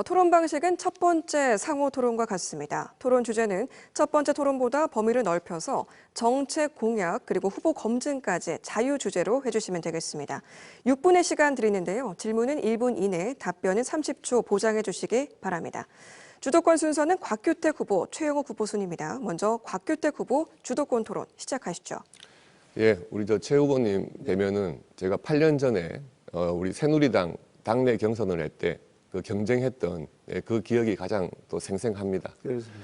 토론 방식은 첫 번째 상호 토론과 같습니다. 토론 주제는 첫 번째 토론보다 범위를 넓혀서 정책 공약 그리고 후보 검증까지 자유 주제로 해주시면 되겠습니다. 6분의 시간 드리는데요. 질문은 1분 이내, 답변은 30초 보장해 주시기 바랍니다. 주도권 순서는 곽규택 후보, 최영욱 후보 순입니다. 먼저 곽규택 후보 주도권 토론 시작하시죠. 예, 우리 최 후보님 되면은 제가 8년 전에 우리 새누리당 당내 경선을 할 때 그 경쟁했던 그 기억이 가장 또 생생합니다. 그렇습니다.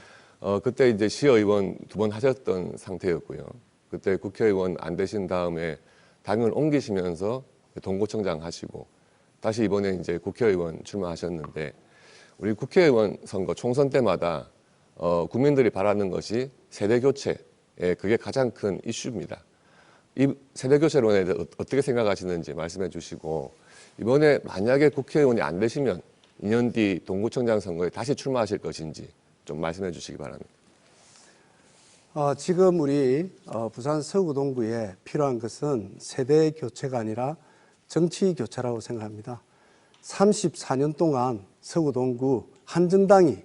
그때 이제 시의원 2번 하셨던 상태였고요. 그때 국회의원 안 되신 다음에 당을 옮기시면서 동구청장 하시고 다시 이번에 이제 국회의원 출마하셨는데 우리 국회의원 선거 총선 때마다 국민들이 바라는 것이 세대 교체, 그게 가장 큰 이슈입니다. 이 세대 교체론에 대해서 어떻게 생각하시는지 말씀해 주시고 이번에 만약에 국회의원이 안 되시면 2년 뒤 동구청장 선거에 다시 출마하실 것인지 좀 말씀해 주시기 바랍니다. 지금 우리 부산 서구동구에 필요한 것은 세대 교체가 아니라 정치 교체라고 생각합니다. 34년 동안 서구동구 한정당이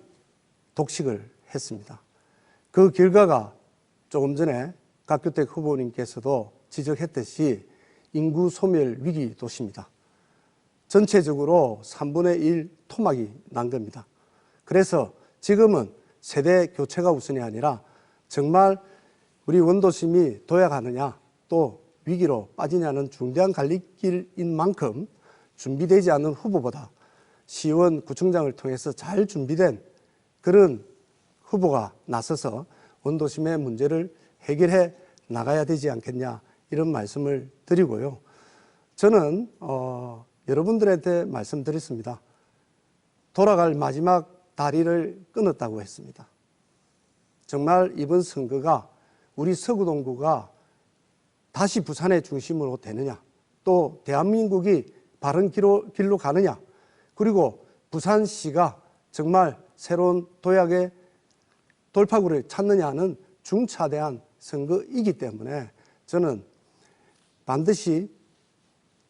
독식을 했습니다. 그 결과가 조금 전에 곽규택 후보님께서도 지적했듯이 인구 소멸 위기 도시입니다. 전체적으로 3분의 1 토막이 난 겁니다. 그래서 지금은 세대 교체가 우선이 아니라 정말 우리 원도심이 도약하느냐 또 위기로 빠지냐는 중대한 갈림길인 만큼 준비되지 않은 후보보다 시의원 구청장을 통해서 잘 준비된 그런 후보가 나서서 원도심의 문제를 해결해 나가야 되지 않겠냐 이런 말씀을 드리고요. 저는 여러분들한테 말씀드렸습니다. 돌아갈 마지막 다리를 끊었다고 했습니다. 정말 이번 선거가 우리 서구동구가 다시 부산의 중심으로 되느냐 또 대한민국이 바른 길로 가느냐 그리고 부산시가 정말 새로운 도약의 돌파구를 찾느냐는 중차대한 선거이기 때문에 저는 반드시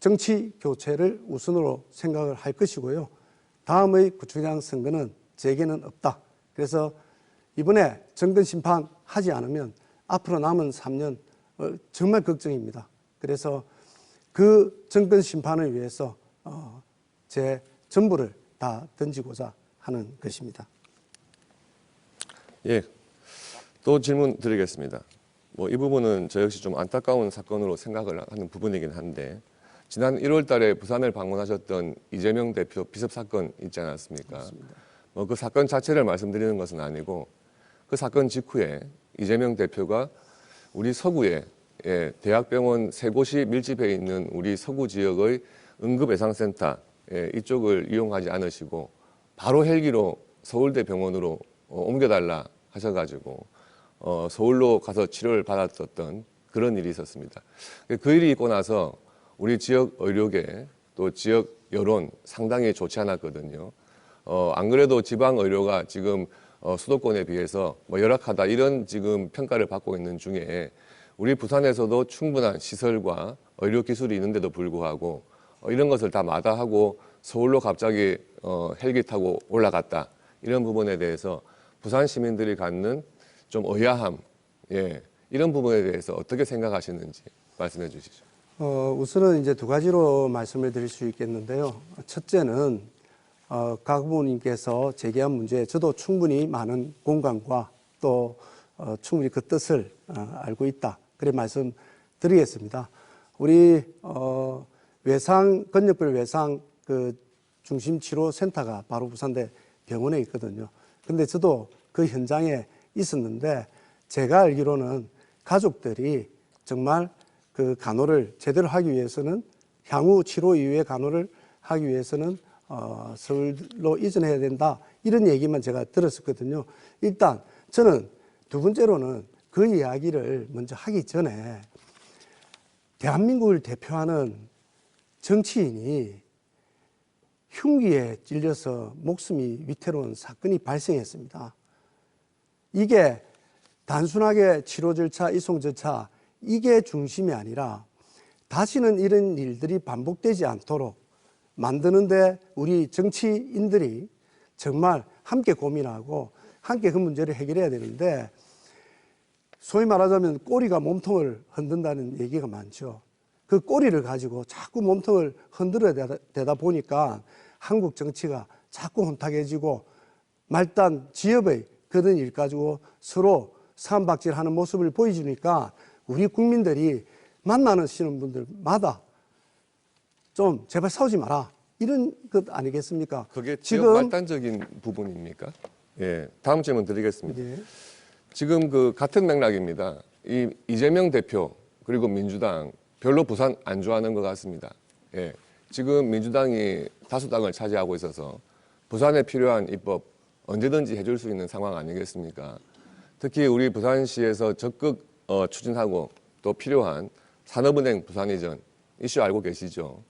정치 교체를 우선으로 생각을 할 것이고요. 다음의 구청장 선거는 제게는 없다. 그래서 이번에 정권 심판 하지 않으면 앞으로 남은 3년 정말 걱정입니다. 그래서 그 정권 심판을 위해서 제 전부를 다 던지고자 하는 것입니다. 예, 또 질문 드리겠습니다. 이 부분은 저 역시 좀 안타까운 사건으로 생각을 하는 부분이긴 한데 지난 1월 달에 부산을 방문하셨던 이재명 대표 비섭 사건 있지 않았습니까? 그 사건 자체를 말씀드리는 것은 아니고 그 사건 직후에 이재명 대표가 우리 서구에 대학병원 3곳이 밀집해 있는 우리 서구 지역의 응급예상센터 이쪽을 이용하지 않으시고 바로 헬기로 서울대 병원으로 옮겨달라 하셔가지고 서울로 가서 치료를 받았었던 그런 일이 있었습니다. 그 일이 있고 나서 우리 지역 의료계 또 지역 여론 상당히 좋지 않았거든요. 안 그래도 지방 의료가 지금 수도권에 비해서 열악하다 이런 지금 평가를 받고 있는 중에 우리 부산에서도 충분한 시설과 의료 기술이 있는데도 불구하고 이런 것을 다 마다하고 서울로 갑자기 헬기 타고 올라갔다 이런 부분에 대해서 부산 시민들이 갖는 좀 의아함, 이런 부분에 대해서 어떻게 생각하시는지 말씀해 주시죠. 우선은 이제 두 가지로 말씀을 드릴 수 있겠는데요. 첫째는 각 후보님께서 제기한 문제에 저도 충분히 많은 공감과 또 충분히 그 뜻을 알고 있다. 그래 말씀드리겠습니다. 우리 건역별 외상 그 중심치료센터가 바로 부산대 병원에 있거든요. 근데 저도 그 현장에 있었는데 제가 알기로는 가족들이 정말 그 간호를 제대로 하기 위해서는 향후 치료 이후의 간호를 하기 위해서는 서울로 이전해야 된다. 이런 얘기만 제가 들었었거든요. 일단 저는 두 번째로는 그 이야기를 먼저 하기 전에 대한민국을 대표하는 정치인이 흉기에 찔려서 목숨이 위태로운 사건이 발생했습니다. 이게 단순하게 치료 절차, 이송 절차 이게 중심이 아니라 다시는 이런 일들이 반복되지 않도록 만드는데 우리 정치인들이 정말 함께 고민하고 함께 그 문제를 해결해야 되는데 소위 말하자면 꼬리가 몸통을 흔든다는 얘기가 많죠. 그 꼬리를 가지고 자꾸 몸통을 흔들어야 되다 보니까 한국 정치가 자꾸 혼탁해지고 말단 지역의 그런 일 가지고 서로 사안박질하는 모습을 보여주니까 우리 국민들이 만나시는 분들마다 좀 제발 싸우지 마라 이런 것 아니겠습니까? 그게 지역 말단적인 부분입니까? 예, 다음 질문 드리겠습니다. 예. 지금 그 같은 맥락입니다. 이 이재명 대표 그리고 민주당 별로 부산 안 좋아하는 것 같습니다. 예, 지금 민주당이 다수당을 차지하고 있어서 부산에 필요한 입법 언제든지 해줄 수 있는 상황 아니겠습니까? 특히 우리 부산시에서 적극 추진하고 또 필요한 산업은행 부산 이전 이슈 알고 계시죠?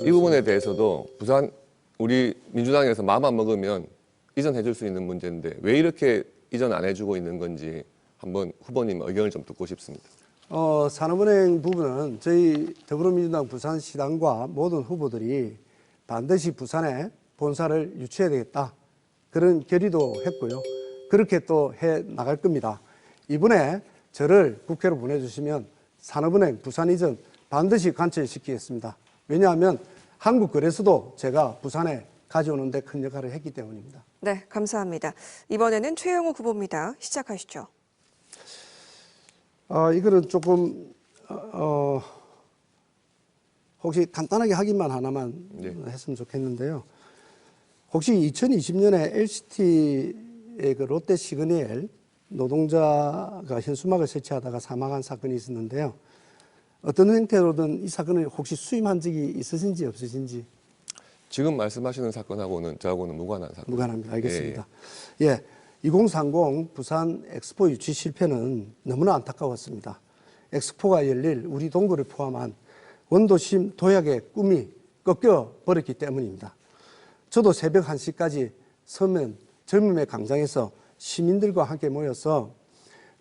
이 부분에 대해서도 부산 우리 민주당에서 마음 안 먹으면 이전해줄 수 있는 문제인데 왜 이렇게 이전 안 해주고 있는 건지 한번 후보님 의견을 좀 듣고 싶습니다. 산업은행 부분은 저희 더불어민주당 부산시당과 모든 후보들이 반드시 부산에 본사를 유치해야 되겠다. 그런 결의도 했고요. 그렇게 또 해 나갈 겁니다. 이번에 저를 국회로 보내주시면 산업은행 부산 이전 반드시 관철시키겠습니다. 왜냐하면 한국거래소도 제가 부산에 가져오는 데 큰 역할을 했기 때문입니다. 네, 감사합니다. 이번에는 최영우 후보입니다. 시작하시죠. 이거는 조금 혹시 간단하게 확인만 하나만 했으면 좋겠는데요. 혹시 2020년에 LCT의 그 롯데 시그널 노동자가 현수막을 설치하다가 사망한 사건이 있었는데요. 어떤 형태로든 이 사건을 혹시 수임한 적이 있으신지 없으신지? 지금 말씀하시는 사건하고는 저하고는 무관한 사건. 무관합니다. 알겠습니다. 예, 2030 부산 엑스포 유치 실패는 너무나 안타까웠습니다. 엑스포가 열릴 우리 동구를 포함한 원도심 도약의 꿈이 꺾여 버렸기 때문입니다. 저도 새벽 1시까지 서면 젊음의 광장에서 시민들과 함께 모여서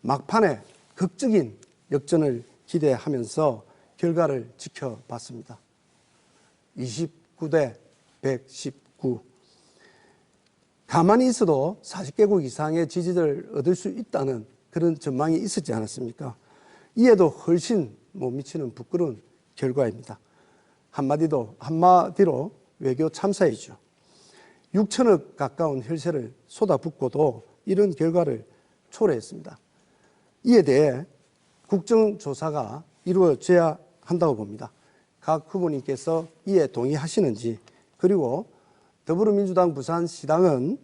막판에 극적인 역전을 기대하면서 결과를 지켜봤습니다. 29대 119. 가만히 있어도 40개국 이상의 지지를 얻을 수 있다는 그런 전망이 있었지 않았습니까? 이에도 훨씬 못 미치는 부끄러운 결과입니다. 한마디로 외교 참사이죠. 6천억 가까운 혈세를 쏟아붓고도 이런 결과를 초래했습니다. 이에 대해 국정조사가 이루어져야 한다고 봅니다. 각 후보님께서 이에 동의하시는지, 그리고 더불어민주당 부산시당은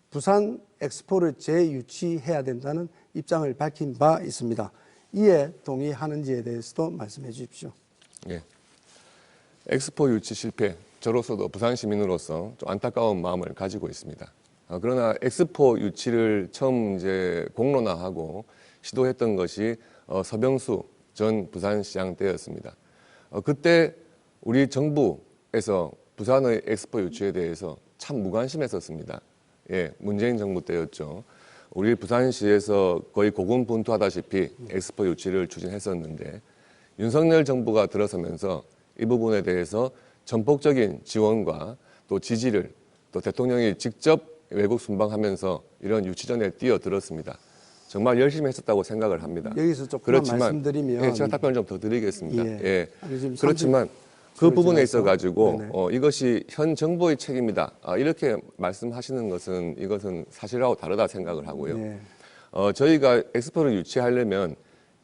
부산 엑스포를 재유치해야 된다는 입장을 밝힌 바 있습니다. 이에 동의하는지에 대해서도 말씀해 주십시오. 예. 엑스포 유치 실패, 저로서도 부산 시민으로서 좀 안타까운 마음을 가지고 있습니다. 그러나 엑스포 유치를 처음 이제 공론화하고 시도했던 것이 서병수 전 부산시장 때였습니다. 그때 우리 정부에서 부산의 엑스포 유치에 대해서 참 무관심했었습니다. 예, 문재인 정부 때였죠. 우리 부산시에서 거의 고군분투하다시피 엑스포 유치를 추진했었는데 윤석열 정부가 들어서면서 이 부분에 대해서 전폭적인 지원과 또 지지를 또 대통령이 직접 외국 순방하면서 이런 유치전에 뛰어들었습니다. 정말 열심히 했었다고 생각을 합니다. 여기서 조금만 말씀드리면, 예, 제가 답변을 좀 더 드리겠습니다. 예. 예. 아니, 그렇지만 그 부분에 있어가지고 네네. 이것이 현 정부의 책임이다. 이렇게 말씀하시는 것은 이것은 사실하고 다르다 생각을 하고요. 네. 저희가 엑스포를 유치하려면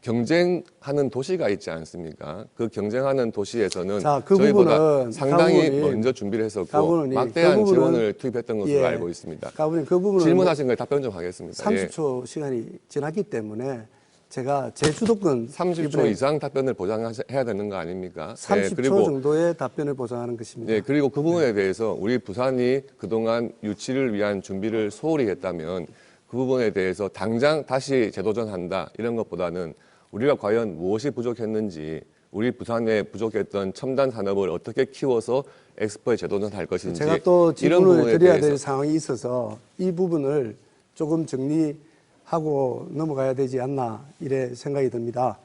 경쟁하는 도시가 있지 않습니까? 그 경쟁하는 도시에서는 자, 그 저희보다 부분은 상당히 가부님, 먼저 준비를 했었고 가부님, 막대한 그 부분은, 지원을 투입했던 것으로 예, 알고 있습니다. 가부님 그 부분은 질문하신 거에 답변 좀 하겠습니다. 30초 시간이 지났기 때문에 제가 제 주도권 30초 이번에 이상 답변을 보장해야 되는 거 아닙니까? 30초 그리고 정도의 답변을 보장하는 것입니다. 네, 그리고 그 부분에 대해서 우리 부산이 그동안 유치를 위한 준비를 소홀히 했다면 그 부분에 대해서 당장 다시 재도전한다 이런 것보다는 우리가 과연 무엇이 부족했는지 우리 부산에 부족했던 첨단 산업을 어떻게 키워서 엑스포에 재도전할 것인지 제가 또 이런 질문을 부분에 드려야 대해서 될 상황이 있어서 이 부분을 조금 정리하고 넘어가야 되지 않나 이래 생각이 듭니다.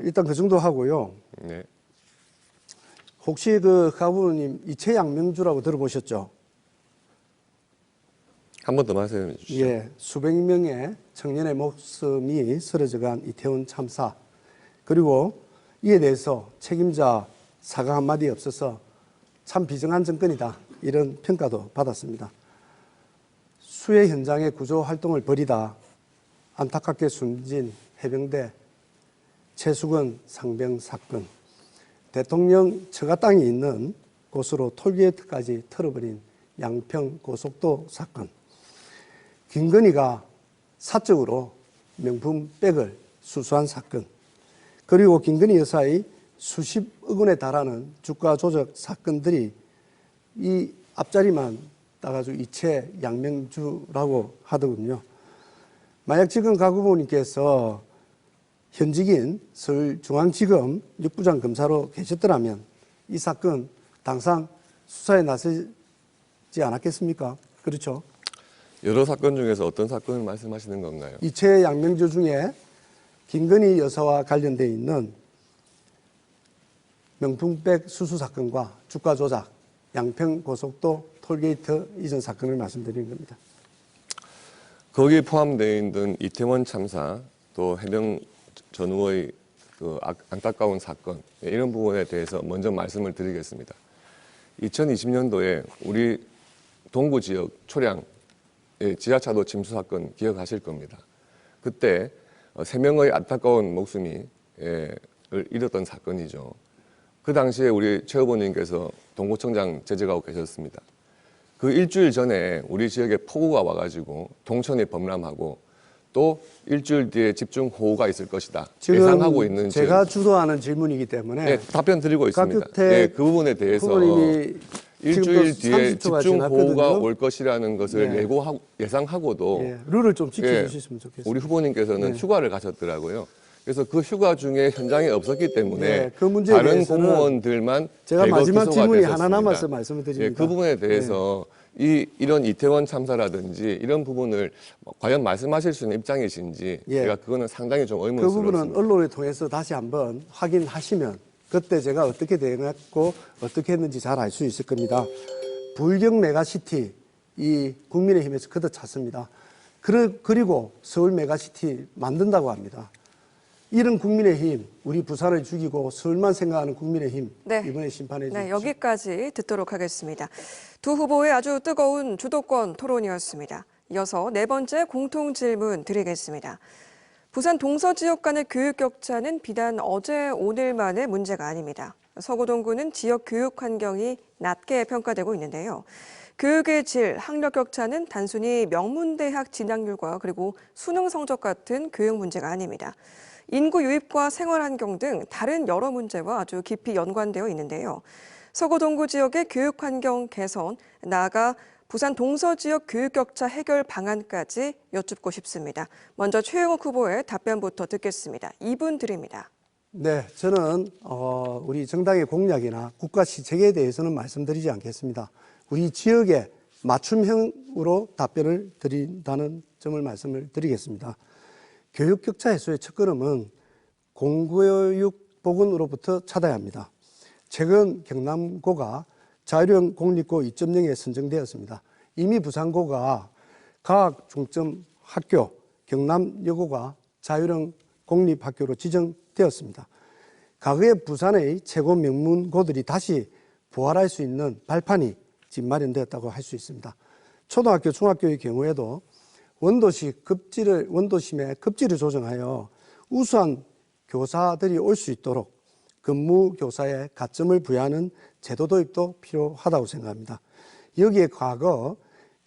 일단 그 정도 하고요. 네. 혹시 그 가부님 이채양명주라고 들어보셨죠? 한 번 더 말씀해 주시죠. 예, 수백 명의 청년의 목숨이 쓰러져간 이태원 참사 그리고 이에 대해서 책임자 사과 한마디 없어서 참 비정한 정권이다 이런 평가도 받았습니다. 수해 현장의 구조 활동을 벌이다 안타깝게 숨진 해병대 최수건 상병 사건 대통령 처가 땅이 있는 곳으로 톨게이트까지 털어버린 양평 고속도 사건 김건희가 사적으로 명품 백을 수수한 사건 그리고 김건희 여사의 수십억 원에 달하는 주가 조작 사건들이 이 앞자리만 따가지고 이채 양명주라고 하더군요. 만약 지금 가구부님께서 현직인 서울중앙지검 6부장 검사로 계셨더라면 이 사건 당상 수사에 나서지 않았겠습니까? 그렇죠? 여러 사건 중에서 어떤 사건을 말씀하시는 건가요? 이채 양명주 중에 김건희 여사와 관련되어 있는 명품백 수수 사건과 주가 조작, 양평 고속도 톨게이트 이전 사건을 말씀드리는 겁니다. 거기에 포함되어 있는 이태원 참사, 또 해병 전우의 그 안타까운 사건 이런 부분에 대해서 먼저 말씀을 드리겠습니다. 2020년도에 우리 동구 지역 초량 지하차도 침수 사건 기억하실 겁니다. 그때 3명의 안타까운 목숨을 잃었던 사건이죠. 그 당시에 우리 최 후보님께서 동구청장 재직하고 계셨습니다. 그 일주일 전에 우리 지역에 폭우가 와가지고 동천이 범람하고 또 일주일 뒤에 집중호우가 있을 것이다. 예상하고 있는 제가 지역. 주도하는 질문이기 때문에 네, 답변 드리고 있습니다. 곽규택 네, 그 부분에 대해서 후보님이 일주일 뒤에 30초가 집중호우가 지났거든요. 올 것이라는 것을 네. 예상하고도 예, 룰을 좀 지켜주셨으면 좋겠습니다. 우리 후보님께서는 네. 휴가를 가셨더라고요. 그래서 그 휴가 중에 현장에 없었기 때문에 네, 그 문제에 다른 대해서는 공무원들만 제가 대거 마지막 기소가 질문이 됐었습니다. 하나 남아서 말씀을 드립니다. 예, 그 부분에 대해서 이런 이태원 참사라든지 이런 부분을 과연 말씀하실 수 있는 입장이신지 예. 제가 그거는 상당히 좀 그 의문스럽습니다. 부분은 언론을 통해서 다시 한번 확인하시면 그때 제가 어떻게 대응했고 어떻게 했는지 잘 알 수 있을 겁니다. 불경 메가시티 이 국민의힘에서 걷어찼습니다. 그리고 서울 메가시티 만든다고 합니다. 이런 국민의힘, 우리 부산을 죽이고 서울만 생각하는 국민의힘 네. 이번에 심판해 주십시오. 네, 여기까지 듣도록 하겠습니다. 두 후보의 아주 뜨거운 주도권 토론이었습니다. 이어서 네 번째 공통 질문 드리겠습니다. 부산 동서 지역 간의 교육 격차는 비단 어제 오늘만의 문제가 아닙니다. 서구동구는 지역 교육 환경이 낮게 평가되고 있는데요. 교육의 질, 학력 격차는 단순히 명문대학 진학률과 그리고 수능 성적 같은 교육 문제가 아닙니다. 인구 유입과 생활 환경 등 다른 여러 문제와 아주 깊이 연관되어 있는데요. 서구 동구 지역의 교육 환경 개선, 나아가 부산 동서 지역 교육 격차 해결 방안까지 여쭙고 싶습니다. 먼저 최영욱 후보의 답변부터 듣겠습니다. 2분 드립니다. 네, 저는 우리 정당의 공약이나 국가 시책에 대해서는 말씀드리지 않겠습니다. 우리 지역에 맞춤형으로 답변을 드린다는 점을 말씀을 드리겠습니다. 교육 격차 해소의 첫걸음은 공교육 복원으로부터 찾아야 합니다. 최근 경남고가 자율형 공립고 2.0에 선정되었습니다. 이미 부산고가 과학 중점 학교, 경남여고가 자율형 공립학교로 지정되었습니다. 과거의 부산의 최고 명문고들이 다시 부활할 수 있는 발판이 지금 마련되었다고 할 수 있습니다. 초등학교, 중학교의 경우에도 원도심의 급지를 조정하여 우수한 교사들이 올 수 있도록 근무 교사의 가점을 부여하는 제도 도입도 필요하다고 생각합니다. 여기에 과거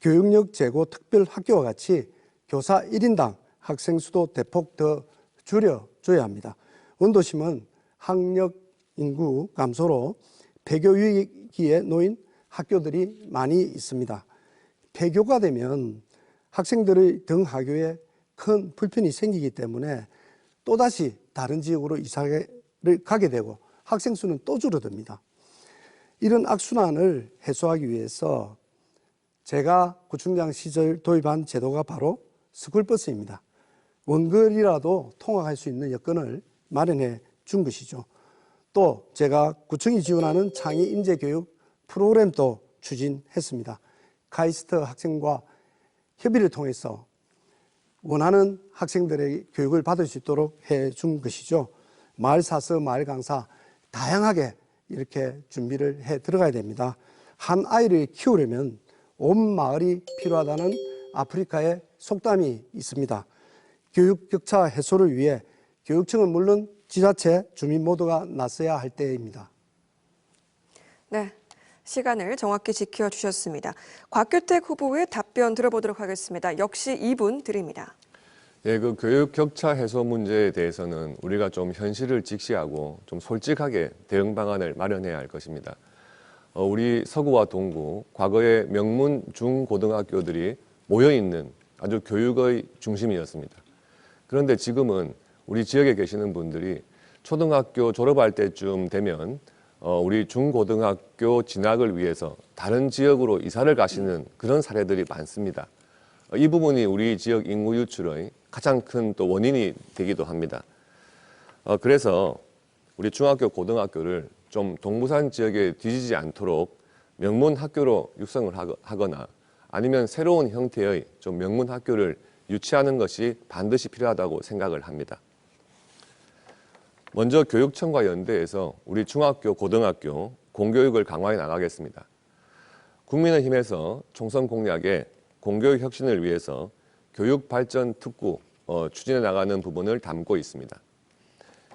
교육력 제고 특별학교와 같이 교사 1인당 학생 수도 대폭 더 줄여줘야 합니다. 원도심은 학력 인구 감소로 폐교 위기에 놓인 학교들이 많이 있습니다. 폐교가 되면 학생들의 등하교에 큰 불편이 생기기 때문에 또다시 다른 지역으로 이사를 가게 되고 학생 수는 또 줄어듭니다. 이런 악순환을 해소하기 위해서 제가 구청장 시절 도입한 제도가 바로 스쿨버스입니다. 원거리라도 통학할 수 있는 여건을 마련해 준 것이죠. 또 제가 구청이 지원하는 창의 인재 교육 프로그램도 추진했습니다. 카이스트 학생과 협의를 통해서 원하는 학생들의 교육을 받을 수 있도록 해 준 것이죠. 마을 사서, 마을 강사 다양하게 이렇게 준비를 해 들어가야 됩니다. 한 아이를 키우려면 온 마을이 필요하다는 아프리카의 속담이 있습니다. 교육 격차 해소를 위해 교육청은 물론 지자체, 주민 모두가 나서야 할 때입니다. 네, 시간을 정확히 지켜주셨습니다. 곽규택 후보의 답변 들어보도록 하겠습니다. 역시 2분 드립니다. 예, 그 교육 격차 해소 문제에 대해서는 우리가 좀 현실을 직시하고 좀 솔직하게 대응 방안을 마련해야 할 것입니다. 우리 서구와 동구, 과거의 명문 중고등학교들이 모여있는 아주 교육의 중심이었습니다. 그런데 지금은 우리 지역에 계시는 분들이 초등학교 졸업할 때쯤 되면 우리 중고등학교 진학을 위해서 다른 지역으로 이사를 가시는 그런 사례들이 많습니다. 이 부분이 우리 지역 인구 유출의 가장 큰 또 원인이 되기도 합니다. 그래서 우리 중학교, 고등학교를 좀 동부산 지역에 뒤지지 않도록 명문 학교로 육성을 하거나 아니면 새로운 형태의 좀 명문 학교를 유치하는 것이 반드시 필요하다고 생각을 합니다. 먼저 교육청과 연대해서 우리 중학교, 고등학교 공교육을 강화해 나가겠습니다. 국민의힘에서 총선 공약에 공교육 혁신을 위해서 교육발전 특구 추진해 나가는 부분을 담고 있습니다.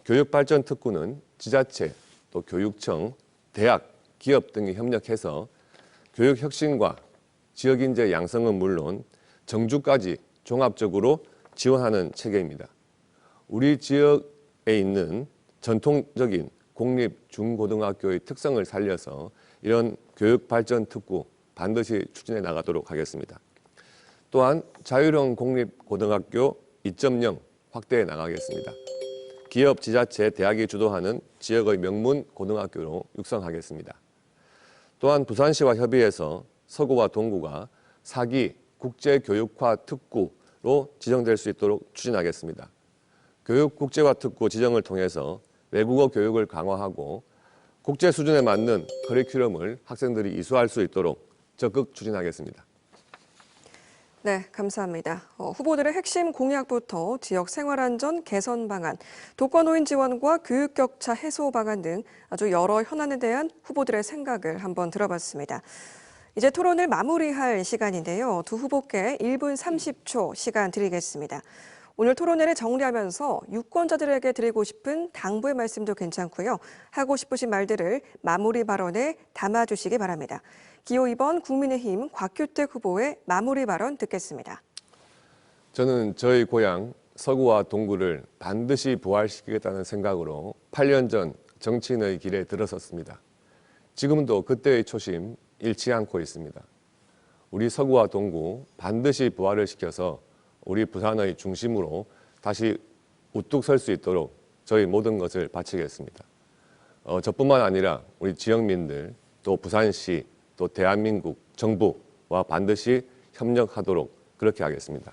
교육발전 특구는 지자체, 또 교육청, 대학, 기업 등이 협력해서 교육 혁신과 지역 인재 양성은 물론 정주까지 종합적으로 지원하는 체계입니다. 우리 지역에 있는 전통적인 공립 중고등학교의 특성을 살려서 이런 교육발전 특구 반드시 추진해 나가도록 하겠습니다. 또한 자율형 공립고등학교 2.0 확대해 나가겠습니다. 기업, 지자체, 대학이 주도하는 지역의 명문 고등학교로 육성하겠습니다. 또한 부산시와 협의해서 서구와 동구가 4기 국제교육화 특구로 지정될 수 있도록 추진하겠습니다. 교육 국제화 특구 지정을 통해서 외국어 교육을 강화하고 국제 수준에 맞는 커리큘럼을 학생들이 이수할 수 있도록 적극 추진하겠습니다. 네, 감사합니다. 후보들의 핵심 공약부터 지역 생활안전 개선 방안, 독거노인 지원과 교육 격차 해소 방안 등 아주 여러 현안에 대한 후보들의 생각을 한번 들어봤습니다. 이제 토론을 마무리할 시간인데요. 두 후보께 1분 30초 시간 드리겠습니다. 오늘 토론회를 정리하면서 유권자들에게 드리고 싶은 당부의 말씀도 괜찮고요. 하고 싶으신 말들을 마무리 발언에 담아주시기 바랍니다. 기호 2번 국민의힘 곽규택 후보의 마무리 발언 듣겠습니다. 저는 저희 고향 서구와 동구를 반드시 부활시키겠다는 생각으로 8년 전 정치인의 길에 들어섰습니다. 지금도 그때의 초심 잃지 않고 있습니다. 우리 서구와 동구 반드시 부활을 시켜서 우리 부산의 중심으로 다시 우뚝 설 수 있도록 저희 모든 것을 바치겠습니다. 저뿐만 아니라 우리 지역민들, 또 부산시, 또 대한민국 정부와 반드시 협력하도록 그렇게 하겠습니다.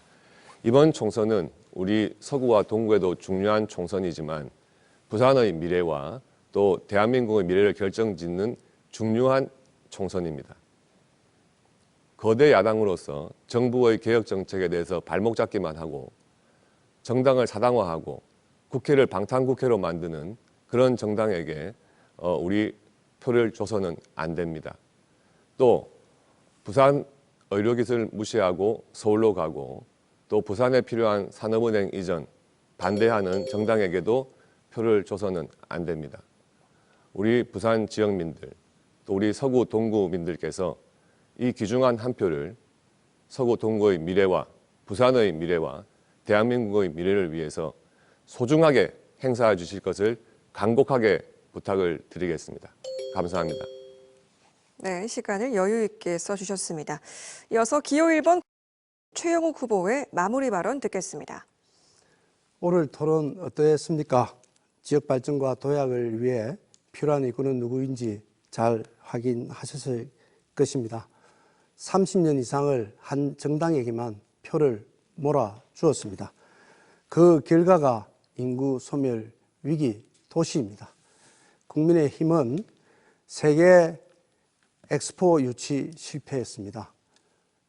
이번 총선은 우리 서구와 동구에도 중요한 총선이지만 부산의 미래와 또 대한민국의 미래를 결정짓는 중요한 총선입니다. 거대 야당으로서 정부의 개혁 정책에 대해서 발목 잡기만 하고 정당을 사당화하고 국회를 방탄국회로 만드는 그런 정당에게 우리 표를 줘서는 안 됩니다. 또 부산 의료기술 무시하고 서울로 가고 또 부산에 필요한 산업은행 이전 반대하는 정당에게도 표를 줘서는 안 됩니다. 우리 부산 지역민들 또 우리 서구 동구민들께서 이 귀중한 한 표를 서구 동구의 미래와 부산의 미래와 대한민국의 미래를 위해서 소중하게 행사해 주실 것을 간곡하게 부탁을 드리겠습니다. 감사합니다. 네, 시간을 여유 있게 써주셨습니다. 이어서 기호 1번 최영욱 후보의 마무리 발언 듣겠습니다. 오늘 토론 어떠했습니까? 지역 발전과 도약을 위해 필요한 인구는 누구인지 잘 확인하셨을 것입니다. 30년 이상을 한 정당에게만 표를 몰아주었습니다. 그 결과가 인구 소멸 위기 도시입니다. 국민의힘은 세계 엑스포 유치 실패했습니다.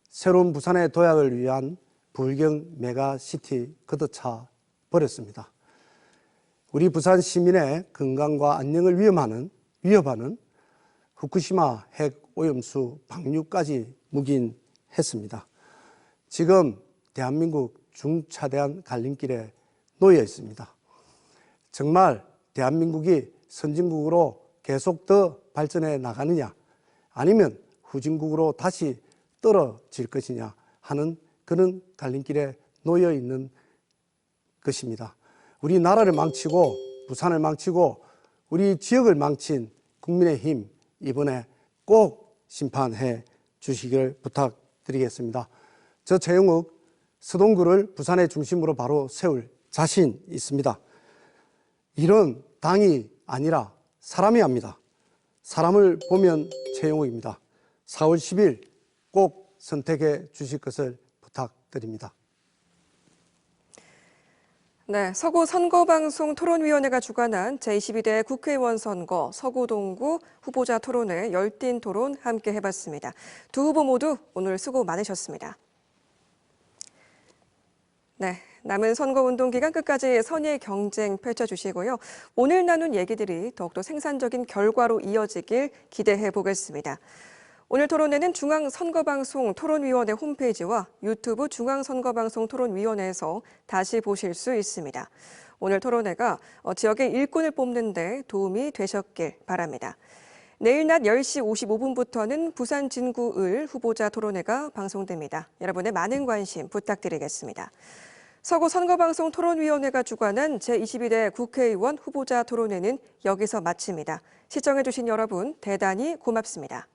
새로운 부산의 도약을 위한 불경 메가시티 걷어차 버렸습니다. 우리 부산 시민의 건강과 안녕을 위협하는 후쿠시마 핵 오염수 방류까지 묵인했습니다. 지금 대한민국 중차대한 갈림길에 놓여 있습니다. 정말 대한민국이 선진국으로 계속 더 발전해 나가느냐, 아니면 후진국으로 다시 떨어질 것이냐 하는 그런 갈림길에 놓여 있는 것입니다. 우리나라를 망치고 부산을 망치고 우리 지역을 망친 국민의힘, 이번에 꼭 심판해 주시길 부탁드리겠습니다. 저 최영욱 서동구를 부산의 중심으로 바로 세울 자신 있습니다. 이런 당이 아니라 사람이 합니다. 사람을 보면 최영욱입니다. 4월 10일 꼭 선택해 주실 것을 부탁드립니다. 네, 서구 선거방송 토론위원회가 주관한 제22대 국회의원 선거 서구 동구 후보자 토론회 열띤 토론 함께 해봤습니다. 두 후보 모두 오늘 수고 많으셨습니다. 네, 남은 선거운동 기간 끝까지 선의 경쟁 펼쳐주시고요. 오늘 나눈 얘기들이 더욱더 생산적인 결과로 이어지길 기대해 보겠습니다. 오늘 토론회는 중앙선거방송 토론위원회 홈페이지와 유튜브 중앙선거방송 토론위원회에서 다시 보실 수 있습니다. 오늘 토론회가 지역의 일꾼을 뽑는 데 도움이 되셨길 바랍니다. 내일 낮 10시 55분부터는 부산 진구을 후보자 토론회가 방송됩니다. 여러분의 많은 관심 부탁드리겠습니다. 서구 선거방송 토론위원회가 주관한 제22대 국회의원 후보자 토론회는 여기서 마칩니다. 시청해주신 여러분 대단히 고맙습니다.